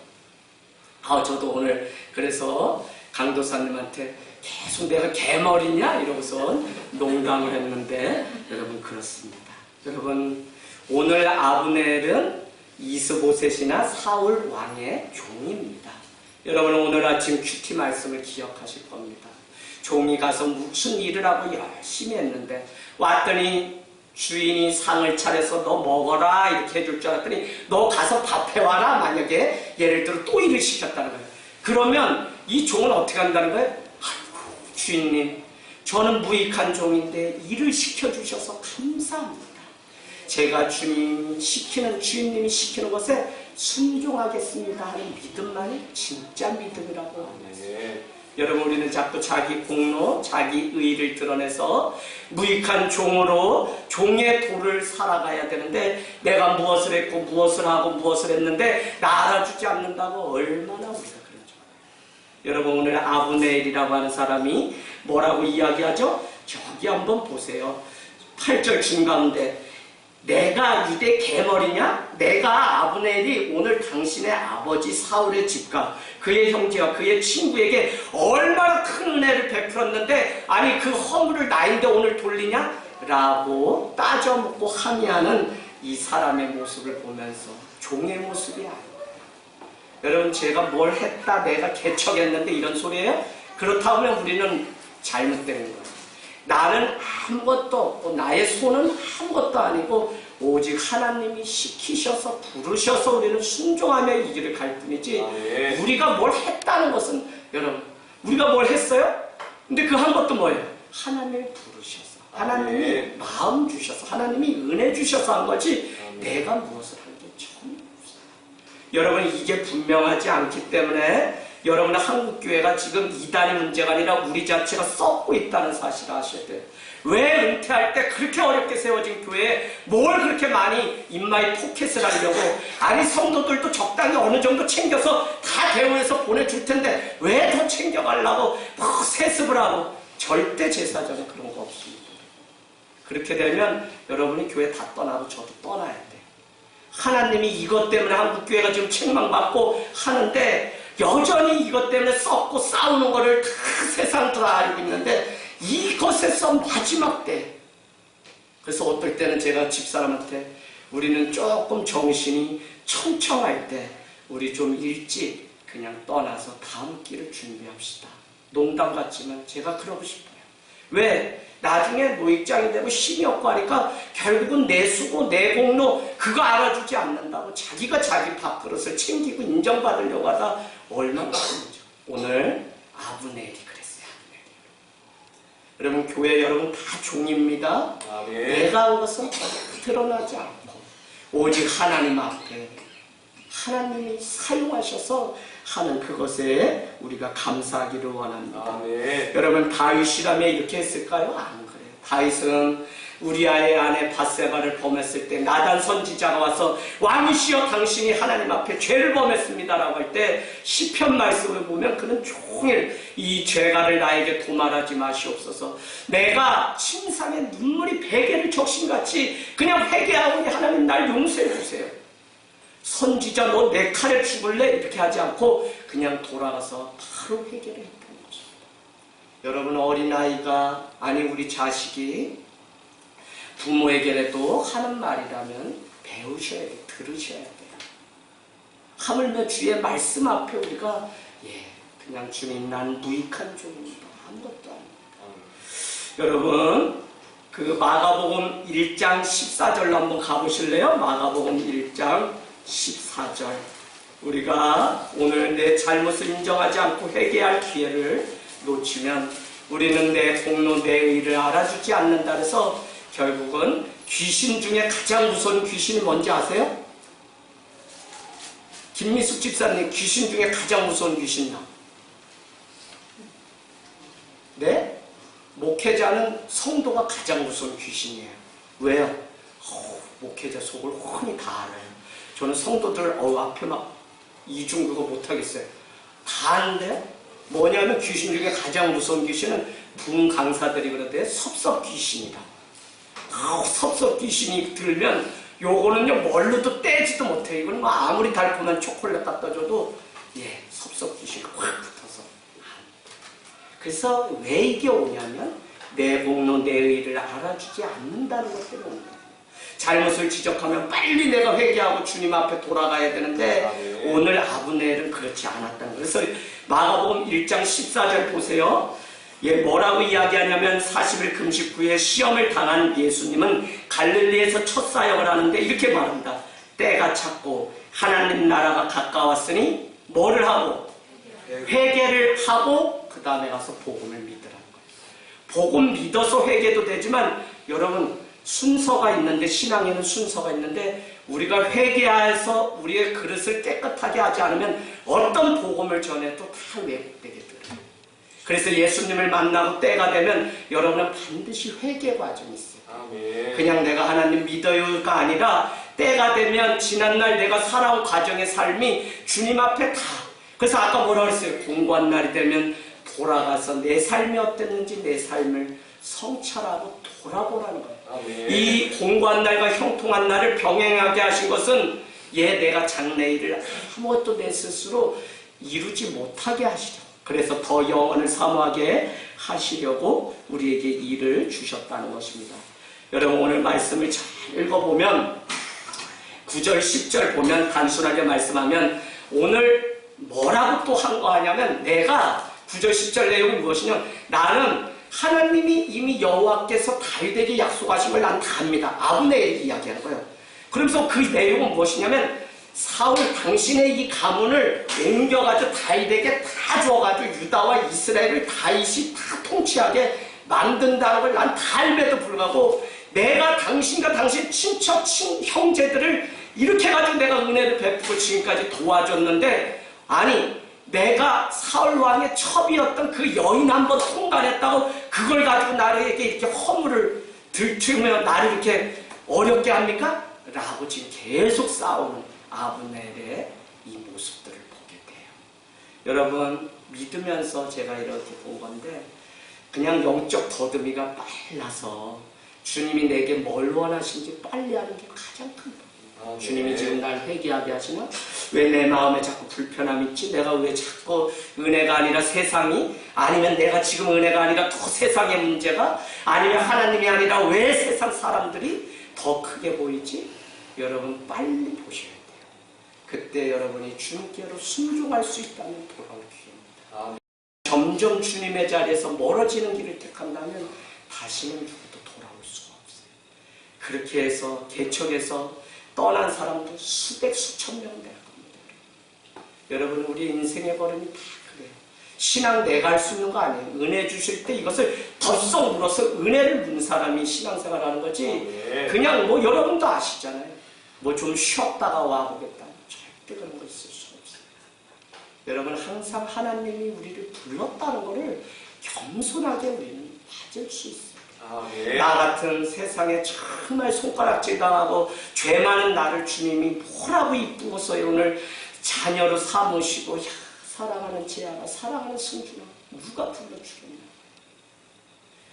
저도 오늘 그래서 강도사님한테 계속 내가 개머리냐? 이러고서 농담을 했는데 여러분 그렇습니다. 여러분 오늘 아브넬은 이스보셋이나 사울 왕의 종입니다. 여러분 오늘 아침 큐티 말씀을 기억하실 겁니다. 종이 가서 무슨 일을 하고 열심히 했는데 왔더니 주인이 상을 차려서 너 먹어라 이렇게 해줄 줄 알았더니 너 가서 밥 해와라. 만약에 예를 들어 또 일을 시켰다는 거예요. 그러면 이 종은 어떻게 한다는 거예요? 아이고 주인님 저는 무익한 종인데 일을 시켜주셔서 감사합니다. 제가 주님이 주인님이 시키는 것에 순종하겠습니다 하는 믿음만이 진짜 믿음이라고 합니다. 여러분 우리는 자꾸 자기 공로, 자기 의의를 드러내서 무익한 종으로 종의 도를 살아가야 되는데 내가 무엇을 했고 무엇을 하고 무엇을 했는데 나 알아주지 않는다고 얼마나 우리가 그러죠. 여러분 오늘 아브넬이라고 하는 사람이 뭐라고 이야기하죠? 저기 한번 보세요. 8절 중가운데 내가 유대 개머리냐? 내가 아브넬이 오늘 당신의 아버지 사울의 집과 그의 형제와 그의 친구에게 얼마나 큰 은혜를 베풀었는데 아니 그 허물을 나인데 오늘 돌리냐? 라고 따져먹고 항의하는 이 사람의 모습을 보면서 종의 모습이 아니에요. 여러분 제가 뭘 했다 내가 개척했는데 이런 소리예요? 그렇다면 우리는 잘못된 거예요. 나는 아무것도 없고 나의 손은 아무것도 아니고 오직 하나님이 시키셔서 부르셔서 우리는 순종하며 이 길을 갈 뿐이지 우리가 뭘 했다는 것은 여러분 우리가 뭘 했어요? 근데 그 한 것도 뭐예요? 하나님이 부르셔서 하나님이 마음 주셔서 하나님이 은혜 주셔서 한 거지 내가 무엇을 한 게 전혀 없어요. 여러분 이게 분명하지 않기 때문에 여러분의 한국교회가 지금 이단의 문제가 아니라 우리 자체가 썩고 있다는 사실을 아셔야 돼요. 왜 은퇴할 때 그렇게 어렵게 세워진 교회에 뭘 그렇게 많이 인마이 포켓을 하려고 아니 성도들도 적당히 어느 정도 챙겨서 다 대우해서 보내줄 텐데 왜 더 챙겨가려고 뭐 세습을 하고 절대 제사전에 그런 거 없습니다. 그렇게 되면 여러분이 교회 다 떠나고 저도 떠나야 돼요. 하나님이 이것 때문에 한국교회가 지금 책망받고 하는데 여전히 이것 때문에 썩고 싸우는 거를 다 세상도 알고 있는데 이것에서 마지막 때 그래서 어떨 때는 제가 집사람한테 우리는 조금 정신이 청청할 때 우리 좀 일찍 그냥 떠나서 다음 길을 준비합시다. 농담 같지만 제가 그러고 싶어요. 왜? 나중에 노익장이 되고 힘이 없고 하니까 결국은 내 수고 내 공로 그거 알아주지 않는다고 자기가 자기 밥그릇을 챙기고 인정받으려고 하다 얼마나 힘들죠. 오늘 아브넬이 그랬어요. 여러분 교회 여러분 다 종입니다. 내가 한 것은 드러나지 않고 오직 하나님 앞에 하나님이 사용하셔서 하는 그것에 우리가 감사하기를 원합니다. 여러분 다윗이라면 이렇게 했을까요? 안 그래요. 다윗은 우리아의 아내 밧세바를 범했을 때 나단 선지자가 와서 왕이시여 당신이 하나님 앞에 죄를 범했습니다 라고 할 때 시편 말씀을 보면 그는 종일 이 죄가를 나에게 도말하지 마시옵소서 내가 침상에 눈물이 베개를 적신같이 그냥 회개하오니 하나님 날 용서해 주세요. 선지자 너 내 칼에 죽을래? 이렇게 하지 않고 그냥 돌아가서 바로 회개를 했던 거죠. 여러분 어린아이가 아니 우리 자식이 부모에게라도 하는 말이라면 배우셔야 돼요. 들으셔야 돼요. 하물며 주의 말씀 앞에 우리가 그냥 주님 난 무익한 종입니다. 아무것도 아닙니다. 여러분 그 마가복음 1장 14절로 한번 가보실래요? 마가복음 1장 14절 우리가 오늘 내 잘못을 인정하지 않고 회개할 기회를 놓치면 우리는 내 공로 내 의를 알아주지 않는다 해서 결국은 귀신 중에 가장 무서운 귀신이 뭔지 아세요? 김미숙 집사님 귀신 중에 가장 무서운 귀신이요. 네? 목회자는 성도가 가장 무서운 귀신이에요. 왜요? 목회자 속을 훤히 다 알아요. 저는 성도들 앞에 막 이중 그거 못하겠어요. 다 아는데요? 뭐냐면 귀신 중에 가장 무서운 귀신은 분 강사들이 그러대요. 섭섭 귀신이다. 섭섭 귀신이 들면 요거는요 뭘로도 떼지도 못해요. 이건 뭐 아무리 달콤한 초콜릿 갖다 줘도 섭섭기시가 확 붙어서. 그래서 왜 이게 오냐면 내 공로 내 의를 알아주지 않는다는 것 때문에 옵니다. 잘못을 지적하면 빨리 내가 회개하고 주님 앞에 돌아가야 되는데 오늘 아브넬은 그렇지 않았다는 거예요. 그래서 마가복음 1장 14절 보세요. 뭐라고 이야기하냐면 40일 금식 후에 시험을 당한 예수님은 갈릴리에서 첫 사역을 하는데 이렇게 말합니다. 때가 찼고 하나님 나라가 가까웠으니 뭐를 하고? 회개를 하고 그 다음에 가서 복음을 믿으라는 거예요. 복음 믿어서 회개도 되지만 여러분 순서가 있는데 신앙에는 순서가 있는데 우리가 회개해서 우리의 그릇을 깨끗하게 하지 않으면 어떤 복음을 전해도 다 왜곡되게 들어요. 그래서 예수님을 만나고 때가 되면 여러분은 반드시 회개 과정이 있어요. 아멘. 그냥 내가 하나님 믿어요가 아니라 때가 되면 지난날 내가 살아온 과정의 삶이 주님 앞에 다. 그래서 아까 뭐라 그랬어요? 공고한 날이 되면 돌아가서 내 삶이 어땠는지 내 삶을 성찰하고 돌아보라는 거예요. 아멘. 이 공고한 날과 형통한 날을 병행하게 하신 것은 내가 장래일을 아무것도 내 스스로 이루지 못하게 하시죠. 그래서 더 영원을 사모하게 하시려고 우리에게 일을 주셨다는 것입니다. 여러분 오늘 말씀을 잘 읽어보면 9절 10절 보면 단순하게 말씀하면 오늘 뭐라고 또 한 거 하냐면 내가 9절 10절 내용이 무엇이냐면 나는 하나님이 이미 여호와께서 다윗에게 약속하신 걸 난 다 압니다. 아브넬이 이야기하는 거예요. 그러면서 그 내용은 무엇이냐면 사울 당신의 이 가문을 옮겨가지고 다윗에게 다 주어가지고 유다와 이스라엘을 다윗이 다 통치하게 만든다는 걸 난 다 알매도 불구하고 내가 당신과 당신 친척 형제들을 이렇게 해가지고 내가 은혜를 베푸고 지금까지 도와줬는데 아니 내가 사울 왕의 첩이었던 그 여인 한번 통과했다고 그걸 가지고 나에게 이렇게 허물을 들추며 나를 이렇게 어렵게 합니까? 라고 지금 계속 싸우는 아브넬의 이 모습들을 보게 돼요. 여러분 믿으면서 제가 이렇게 본 건데 그냥 영적 더듬이가 빨라서 주님이 내게 뭘 원하신지 빨리 하는 게 가장 큰 거예요. 주님이 지금 날 회개하게 하시나? 왜 내 마음에 자꾸 불편함이 있지? 내가 왜 자꾸 은혜가 아니라 세상이? 아니면 내가 지금 은혜가 아니라 더 세상의 문제가? 아니면 하나님이 아니라 왜 세상 사람들이 더 크게 보이지? 여러분 빨리 보셔야 돼요. 그때 여러분이 주님께로 순종할 수 있다면 돌아올 기회입니다. 점점 주님의 자리에서 멀어지는 길을 택한다면 다시는 누구도 돌아올 수가 없어요. 그렇게 해서 개척에서 떠난 사람도 수백 수천 명 될 겁니다. 여러분 우리 인생의 걸음이 다 그래요. 신앙 내가 할 수 있는 거 아니에요. 은혜 주실 때 이것을 덥석 물어서 은혜를 묻는 사람이 신앙생활 하는 거지 그냥 뭐 여러분도 아시잖아요. 뭐 좀 쉬었다가 와보겠다. 절대 그런 거 있을 수 없어요. 여러분 항상 하나님이 우리를 불렀다는 거를 겸손하게 우리는 받을 수 있어요. 나 같은 세상에 정말 손가락질 당하고 죄 많은 나를 주님이 뭐라고 이쁘고서 오늘 자녀로 삼으시고 야 사랑하는 재아가 사랑하는 승준아 누가 불러주겠냐.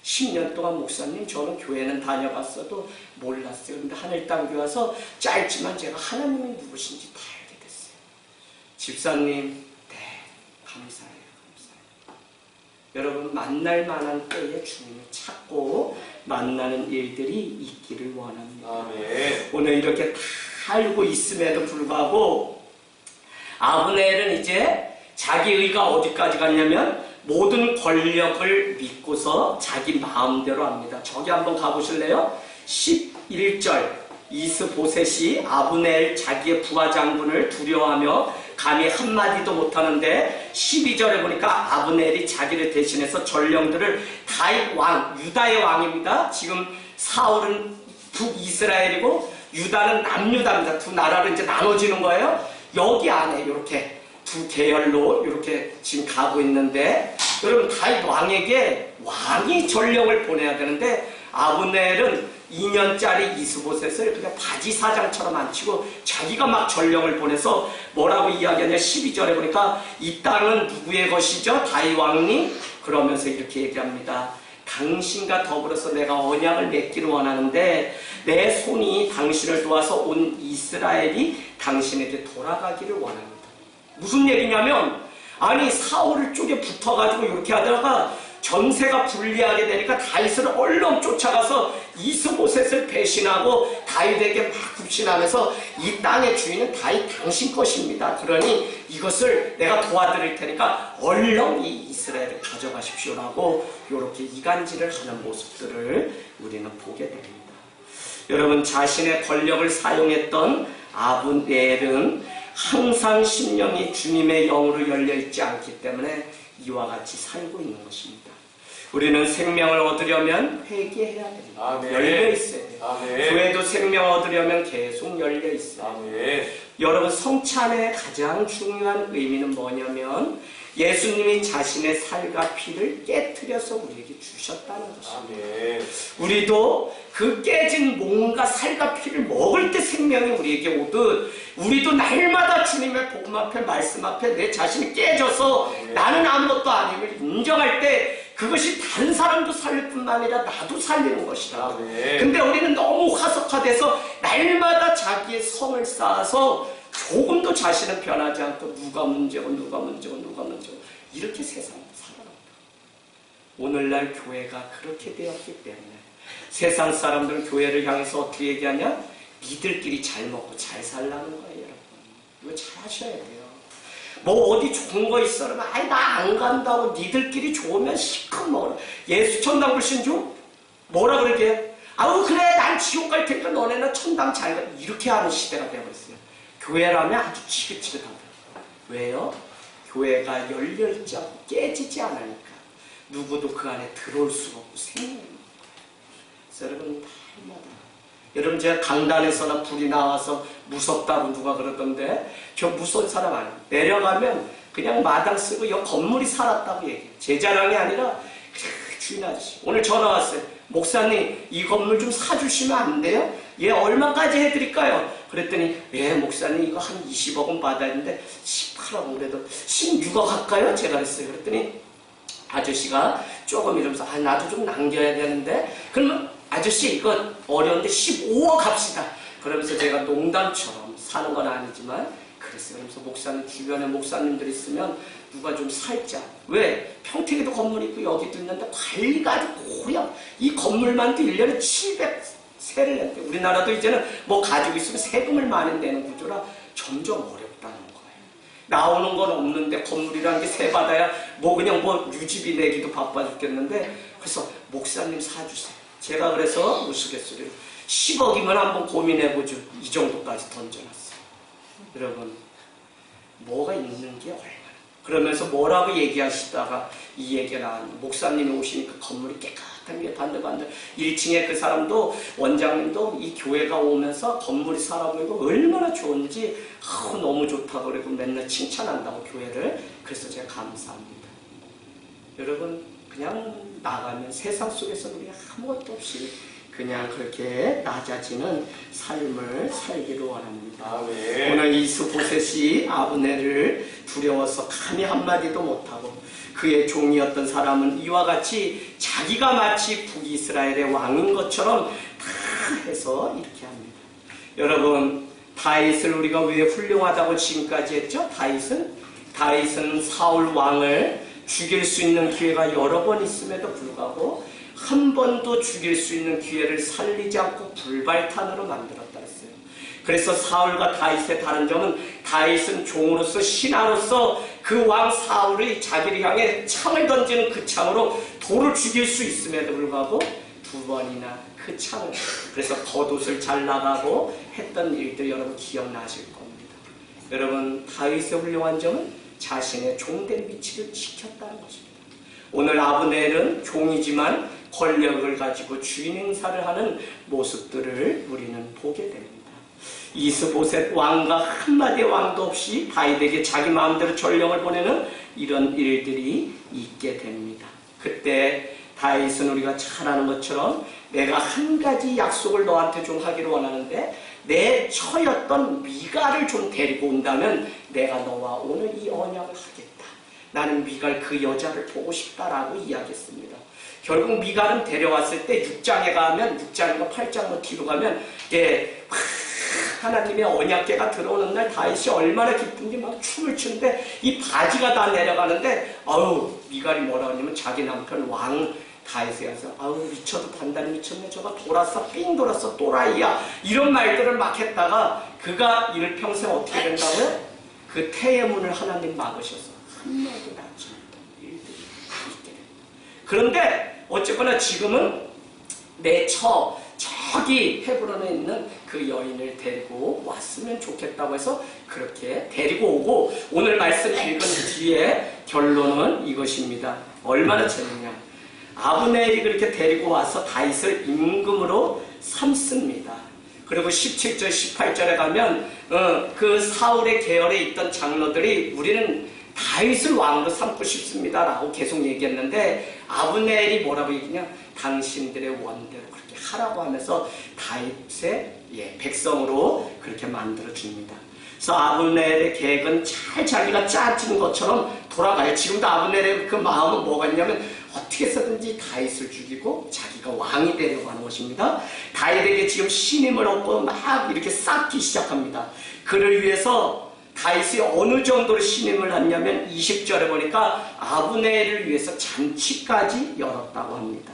10년 동안 목사님 저는 교회는 다녀봤어도 몰랐어요. 근데 하늘 땅 교회 와서 짧지만 제가 하나님이 누구신지 다 알게 됐어요. 집사님 네 감사해요. 여러분 만날 만한 때에 주님을 찾고 만나는 일들이 있기를 원합니다. 아멘. 오늘 이렇게 다 알고 있음에도 불구하고 아브넬은 이제 자기 의가 어디까지 갔냐면 모든 권력을 믿고서 자기 마음대로 합니다. 저기 한번 가보실래요? 11절 이스보셋이 아브넬 자기의 부하 장군을 두려워하며 감히 한마디도 못하는데 12절에 보니까 아브넬이 자기를 대신해서 전령들을 다윗 왕, 유다의 왕입니다. 지금 사울은 북이스라엘이고 유다는 남유다입니다. 두 나라로 이제 나눠지는 거예요. 여기 안에 이렇게 두 계열로 이렇게 지금 가고 있는데 여러분 다윗 왕에게 왕이 전령을 보내야 되는데 아브넬은 2년짜리 이스보셋을 그냥 바지 사장처럼 안 치고 자기가 막 전령을 보내서 뭐라고 이야기하냐 12절에 보니까 이 땅은 누구의 것이죠? 다윗 왕님? 그러면서 이렇게 얘기합니다. 당신과 더불어서 내가 언약을 맺기를 원하는데 내 손이 당신을 도와서 온 이스라엘이 당신에게 돌아가기를 원합니다. 무슨 얘기냐면 아니 사울 쪽에 붙어가지고 이렇게 하다가 전세가 불리하게 되니까 다윗을 얼른 쫓아가서 이스보셋을 배신하고 다윗에게 막 굽신하면서 이 땅의 주인은 다윗 당신 것입니다. 그러니 이것을 내가 도와드릴 테니까 얼른 이 이스라엘을 가져가십시오라고 이렇게 이간질을 하는 모습들을 우리는 보게 됩니다. 여러분 자신의 권력을 사용했던 아브넬은 항상 심령이 주님의 영으로 열려있지 않기 때문에 이와 같이 살고 있는 것입니다. 우리는 생명을 얻으려면 회개해야 됩니다. 아멘. 열려 있어야 돼요. 아멘. 교회도 생명 얻으려면 계속 열려 있어요. 아멘. 여러분 성찬의 가장 중요한 의미는 뭐냐면 예수님이 자신의 살과 피를 깨트려서 우리에게 주셨다는 것입니다. 아멘. 우리도 그 깨진 몸과 살과 피를 먹을 때 생명이 우리에게 오듯 우리도 날마다 주님의 복음 앞에 말씀 앞에 내 자신이 깨져서 나는 아무것도 아님을 인정할 때 그것이 다른 사람도 살릴 뿐만 아니라 나도 살리는 것이다. 근데 우리는 너무 화석화돼서 날마다 자기의 성을 쌓아서 조금도 자신은 변하지 않고 누가 문제고 이렇게 세상을 살아갑니다. 오늘날 교회가 그렇게 되었기 때문에 세상 사람들은 교회를 향해서 어떻게 얘기하냐? 니들끼리 잘 먹고 잘 살라는 거예요. 여러분. 이거 잘 하셔야 돼요. 뭐 어디 좋은 거 있어? 그러면 아이 나 안 간다고 니들끼리 좋으면 실컷 먹어라. 예수 천당 불신 중? 뭐라 그러게? 아우 그래 난 지옥 갈 테니까 너네는 천당 잘 가. 이렇게 하는 시대가 되어버렸어요. 교회라면 아주 지긋지긋합니다. 왜요? 교회가 열려있지 않고 깨지지 않으니까 누구도 그 안에 들어올 수가 없고 생명입니다. 그래서 여러분 달마다 여러분 제가 강단에서나 불이 나와서 무섭다고 누가 그러던데 저 무서운 사람 아니에요. 내려가면 그냥 마당 쓰고 여 건물이 살았다고 얘기해요. 제 자랑이 아니라 주인 아저씨 오늘 전화 왔어요. 목사님 이 건물 좀 사주시면 안 돼요? 예 얼마까지 해드릴까요? 그랬더니 예 목사님 이거 한 20억은 받아야 되는데 18억 그래도 16억 할까요? 제가 그랬어요. 그랬더니 아저씨가 조금 이러면서 아 나도 좀 남겨야 되는데 그러면 아저씨 이거 어려운데 15억 합시다. 그러면서 제가 농담처럼 사는 건 아니지만 그랬어요. 그러면서 목사님 주변에 목사님들 있으면 누가 좀 살자. 왜? 평택에도 건물 있고 여기도 있는데 관리가 아주 고려. 이 건물만도 1년에 700세를 냈대. 우리나라도 이제는 뭐 가지고 있으면 세금을 많이 내는 구조라 점점 어렵다는 거예요. 나오는 건 없는데 건물이라는 게 세 받아야 뭐 그냥 뭐 유지비 내기도 바빠 죽겠는데 그래서 목사님 사주세요. 제가 그래서 우스갯소리로 10억이면 한번 고민해보죠. 이 정도까지 던져놨어요. 여러분 뭐가 있는 게 얼마나 그러면서 뭐라고 얘기하시다가 이 얘기가 나왔는데 목사님이 오시니까 건물이 깨끗한 게 반들반들 1층에 그 사람도 원장님도 이 교회가 오면서 건물이 살아보이고 얼마나 좋은지 너무 좋다고 그러고 맨날 칭찬한다고 교회를. 그래서 제가 감사합니다. 여러분 그냥 나가면 세상 속에서 우리가 아무것도 없이 그냥 그렇게 낮아지는 삶을 살기를 원합니다. 아멘. 오늘 이스보셋이 아브넬을 두려워서 감히 한마디도 못하고 그의 종이었던 사람은 이와 같이 자기가 마치 북이스라엘의 왕인 것처럼 다 해서 이렇게 합니다. 여러분 다윗을 우리가 왜 훌륭하다고 지금까지 했죠? 다윗은 사울 왕을 죽일 수 있는 기회가 여러 번 있음에도 불구하고 한 번도 죽일 수 있는 기회를 살리지 않고 불발탄으로 만들었다 했어요. 그래서 사울과 다윗의 다른 점은 다윗은 종으로서 신하로서 그 왕 사울이 자기를 향해 창을 던지는 그 창으로 돌을 죽일 수 있음에도 불구하고 두 번이나 그 창을 그래서 겉옷을 잘라가고 했던 일들 여러분 기억나실 겁니다. 여러분 다윗의 훌륭한 점은 자신의 종된 위치를 지켰다는 것입니다. 오늘 아브넬은 종이지만 권력을 가지고 주인 행사를 하는 모습들을 우리는 보게 됩니다. 이스보셋 왕과 한마디의 왕도 없이 다윗에게 자기 마음대로 전령을 보내는 이런 일들이 있게 됩니다. 그때 다윗은 우리가 잘 아는 것처럼 내가 한 가지 약속을 너한테 좀 하기를 원하는데 내 처였던 미갈을 좀 데리고 온다면 내가 너와 오늘 이 언약을 하겠다. 나는 미갈 그 여자를 보고 싶다라고 이야기했습니다. 결국 미갈은 데려왔을 때 6장에 가면 6장과 8장으로 뒤로 가면 하나님의 언약궤가 들어오는 날 다윗이 얼마나 기쁜지 막 춤을 추는데 이 바지가 다 내려가는데 미갈이 뭐라 하냐면 자기 남편 왕 다윗에 가서 미쳐도 단단히 미쳤네, 저가 돌았어, 삥 돌았어, 또라이야, 이런 말들을 막 했다가 그가 일평생 어떻게 된다고요? 그 태의 문을 하나님 막으셔서 한 명도 낫지 못한 일들이 있게 됩니다. 그런데 어쨌거나 지금은 저기 헤브론에 있는 그 여인을 데리고 왔으면 좋겠다고 해서 그렇게 데리고 오고, 오늘 말씀 읽은 뒤에 결론은 이것입니다. 얼마나 재밌냐. 아브넬이 그렇게 데리고 와서 다윗을 임금으로 삼습니다. 그리고 17절, 18절에 가면 그 사울의 계열에 있던 장로들이 우리는 다윗을 왕으로 삼고 싶습니다 라고 계속 얘기했는데, 아브넬이 뭐라고 얘기냐, 당신들의 원대로 그렇게 하라고 하면서 다윗의 백성으로 그렇게 만들어 줍니다. 그래서 아브넬의 계획은 잘 자기가 짜진 것처럼 돌아가요. 지금도 아브넬의 그 마음은 뭐가 있냐면 어떻게 해서든지 다윗을 죽이고 자기가 왕이 되려고 하는 것입니다. 다윗에게 지금 신임을 얻고 막 이렇게 쌓기 시작합니다. 그를 위해서 다윗이 어느 정도로 신임을 했냐면 20절에 보니까 아브넬을 위해서 잔치까지 열었다고 합니다.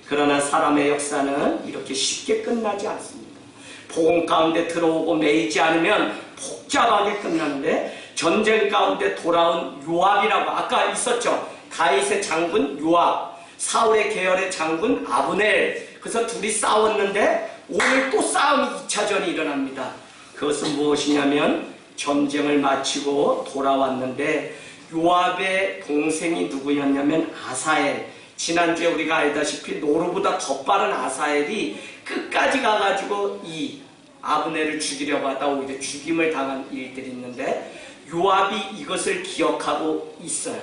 그러나 사람의 역사는 이렇게 쉽게 끝나지 않습니다. 복음 가운데 들어오고 매이지 않으면 복잡하게 끝나는데, 전쟁 가운데 돌아온 요압이라고 아까 있었죠. 다윗의 장군 요압, 사울의 계열의 장군 아브넬, 그래서 둘이 싸웠는데 오늘 또 싸움이 2차전이 일어납니다. 그것은 무엇이냐면 전쟁을 마치고 돌아왔는데 요압의 동생이 누구였냐면 아사엘. 지난주에 우리가 알다시피 노루보다 더 빠른 아사엘이 끝까지 가가지고 이 아브넬을 죽이려고 하다 오히려 죽임을 당한 일들이 있는데, 요압이 이것을 기억하고 있어요.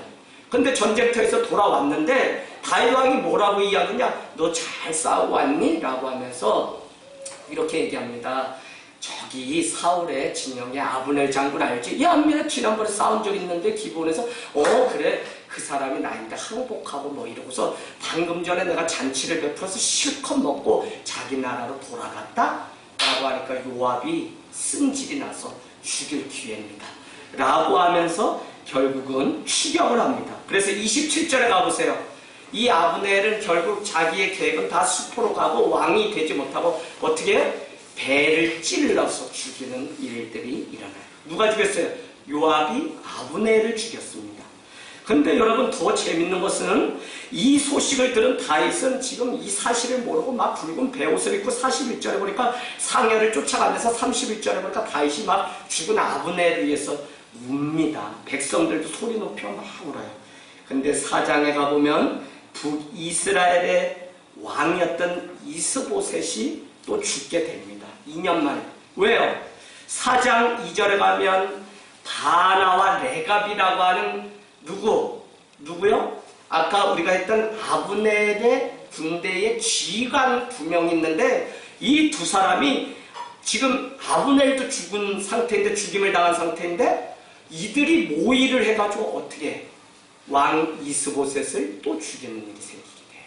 근데 전쟁터에서 돌아왔는데 다윗 왕이 뭐라고 이야기하냐, 너 잘 싸우고 왔니? 라고 하면서 이렇게 얘기합니다. 저기 사울의 진영의 아브넬 장군 알지? 야, 내가 지난번에 싸운 적 있는데 기본에서 그래, 그 사람이 나인데 항복하고 뭐 이러고서 방금 전에 내가 잔치를 베풀어서 실컷 먹고 자기 나라로 돌아갔다? 라고 하니까 요압이 승질이 나서 죽일 기회입니다 라고 하면서 결국은 추격을 합니다. 그래서 27절에 가보세요. 이 아브넬은 결국 자기의 계획은 다 수포로 가고 왕이 되지 못하고 어떻게 해요? 배를 찔러서 죽이는 일들이 일어나요. 누가 죽였어요? 요압이 아브넬을 죽였습니다. 근데 여러분, 더 재밌는 것은 이 소식을 들은 다윗은 지금 이 사실을 모르고 막 붉은 베옷을 입고 41절에 보니까 상여를 쫓아가면서 31절에 보니까 다윗이 막 죽은 아브넬을 위해서 웁니다. 백성들도 소리 높여 막 울어요. 근데 4장에 가보면 북이스라엘의 왕이었던 이스보셋이 또 죽게 됩니다. 2년 만에. 왜요? 4장 2절에 가면 바나와 레갑이라고 하는 누구요? 아까 우리가 했던 아브넬의 군대의 지휘관 2명 있는데, 이 두 사람이 지금 아브넬도 죽은 상태인데, 죽임을 당한 상태인데, 이들이 모의를 해가지고 어떻게 왕 이스보셋을 또 죽이는 일이 생기게 돼요.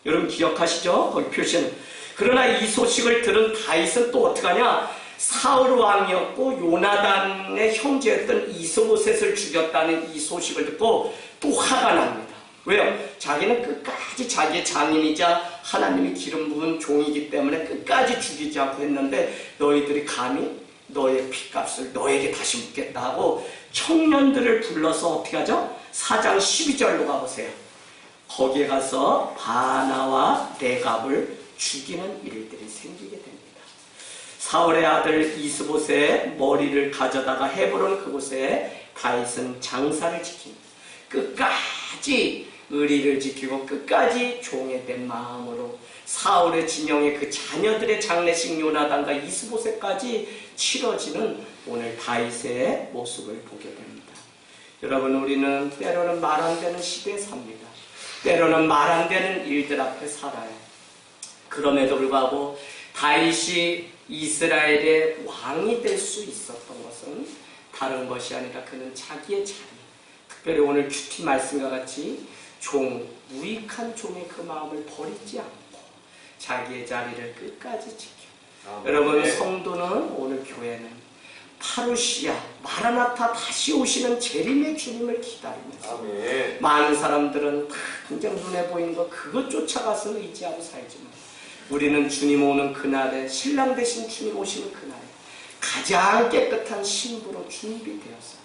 여러분 기억하시죠? 거기 표시는. 그러나 이 소식을 들은 다윗은 또 어떻게 하냐? 사울 왕이었고 요나단의 형제였던 이스보셋을 죽였다는 이 소식을 듣고 또 화가 납니다. 왜요? 자기는 끝까지 자기의 장인이자 하나님이 기름 부은 종이기 때문에 끝까지 죽이지 않고 했는데, 너희들이 감히 너의 핏값을 너에게 다시 묻겠다 하고 청년들을 불러서 어떻게 하죠? 4장 12절로 가보세요. 거기에 가서 바나와 레갑을 죽이는 일들이 생기게 됩니다. 사울의 아들 이스보셋의 머리를 가져다가 헤브론 그곳에 다윗은 장사를 지킵니다. 끝까지 의리를 지키고 끝까지 종의된 마음으로 사울의 진영의 그 자녀들의 장례식 요나단과 이스보셋까지 치러지는 오늘 다윗의 모습을 보게 됩니다. 여러분, 우리는 때로는 말 안 되는 시대에 삽니다. 때로는 말 안 되는 일들 앞에 살아요. 그럼에도 불구하고 다윗이 이스라엘의 왕이 될 수 있었던 것은 다른 것이 아니라 그는 자기의 자리, 특별히 오늘 큐티 말씀과 같이 무익한 종의 그 마음을 버리지 않고 자기의 자리를 끝까지 지켜. 아멘. 여러분, 성도는 오늘 교회는 파루시아 마라나타 다시 오시는 재림의 주님을 기다리면서 아멘. 많은 사람들은 당장 눈에 보이는 거 그것 쫓아가서 의지하고 살지만 우리는 주님 오는 그날에, 신랑 되신 주님 오시는 그날에 가장 깨끗한 신부로 준비되어서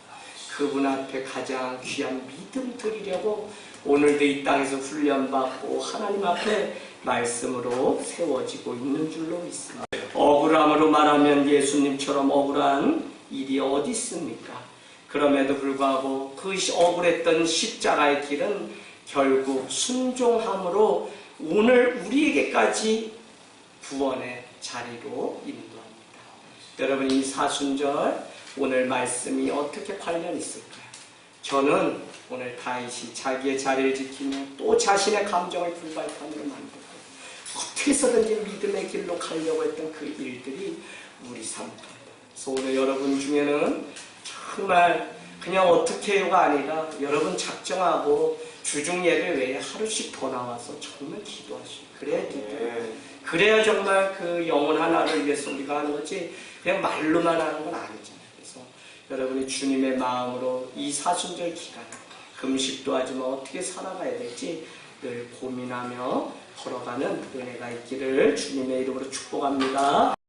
그분 앞에 가장 귀한 믿음 드리려고 오늘도 이 땅에서 훈련받고 하나님 앞에 말씀으로 세워지고 있는 줄로 믿습니다. 억울함으로 말하면 예수님처럼 억울한 일이 어디 있습니까? 그럼에도 불구하고 그 억울했던 십자가의 길은 결국 순종함으로 오늘 우리에게까지 구원의 자리로 인도합니다. 여러분, 이 사순절 오늘 말씀이 어떻게 관련 있을까요? 저는 오늘 다윗이 자기의 자리를 지키며 또 자신의 감정을 불발판으로 만들고 어떻게 해서든지 믿음의 길로 가려고 했던 그 일들이 우리 삶입니다. 그래서 오늘 여러분 중에는 정말 그냥 어떻게 해요가 아니라 여러분 작정하고 주중 예배 외에 하루씩 더 나와서 정말 기도하시고 그래야 기도해요. 그래야 정말 그 영혼 하나를 위해서 우리가 하는 거지 그냥 말로만 하는 건 아니잖아요. 그래서 여러분이 주님의 마음으로 이 사순절 기간 금식도 하지만 어떻게 살아가야 될지 늘 고민하며 걸어가는 은혜가 있기를 주님의 이름으로 축복합니다.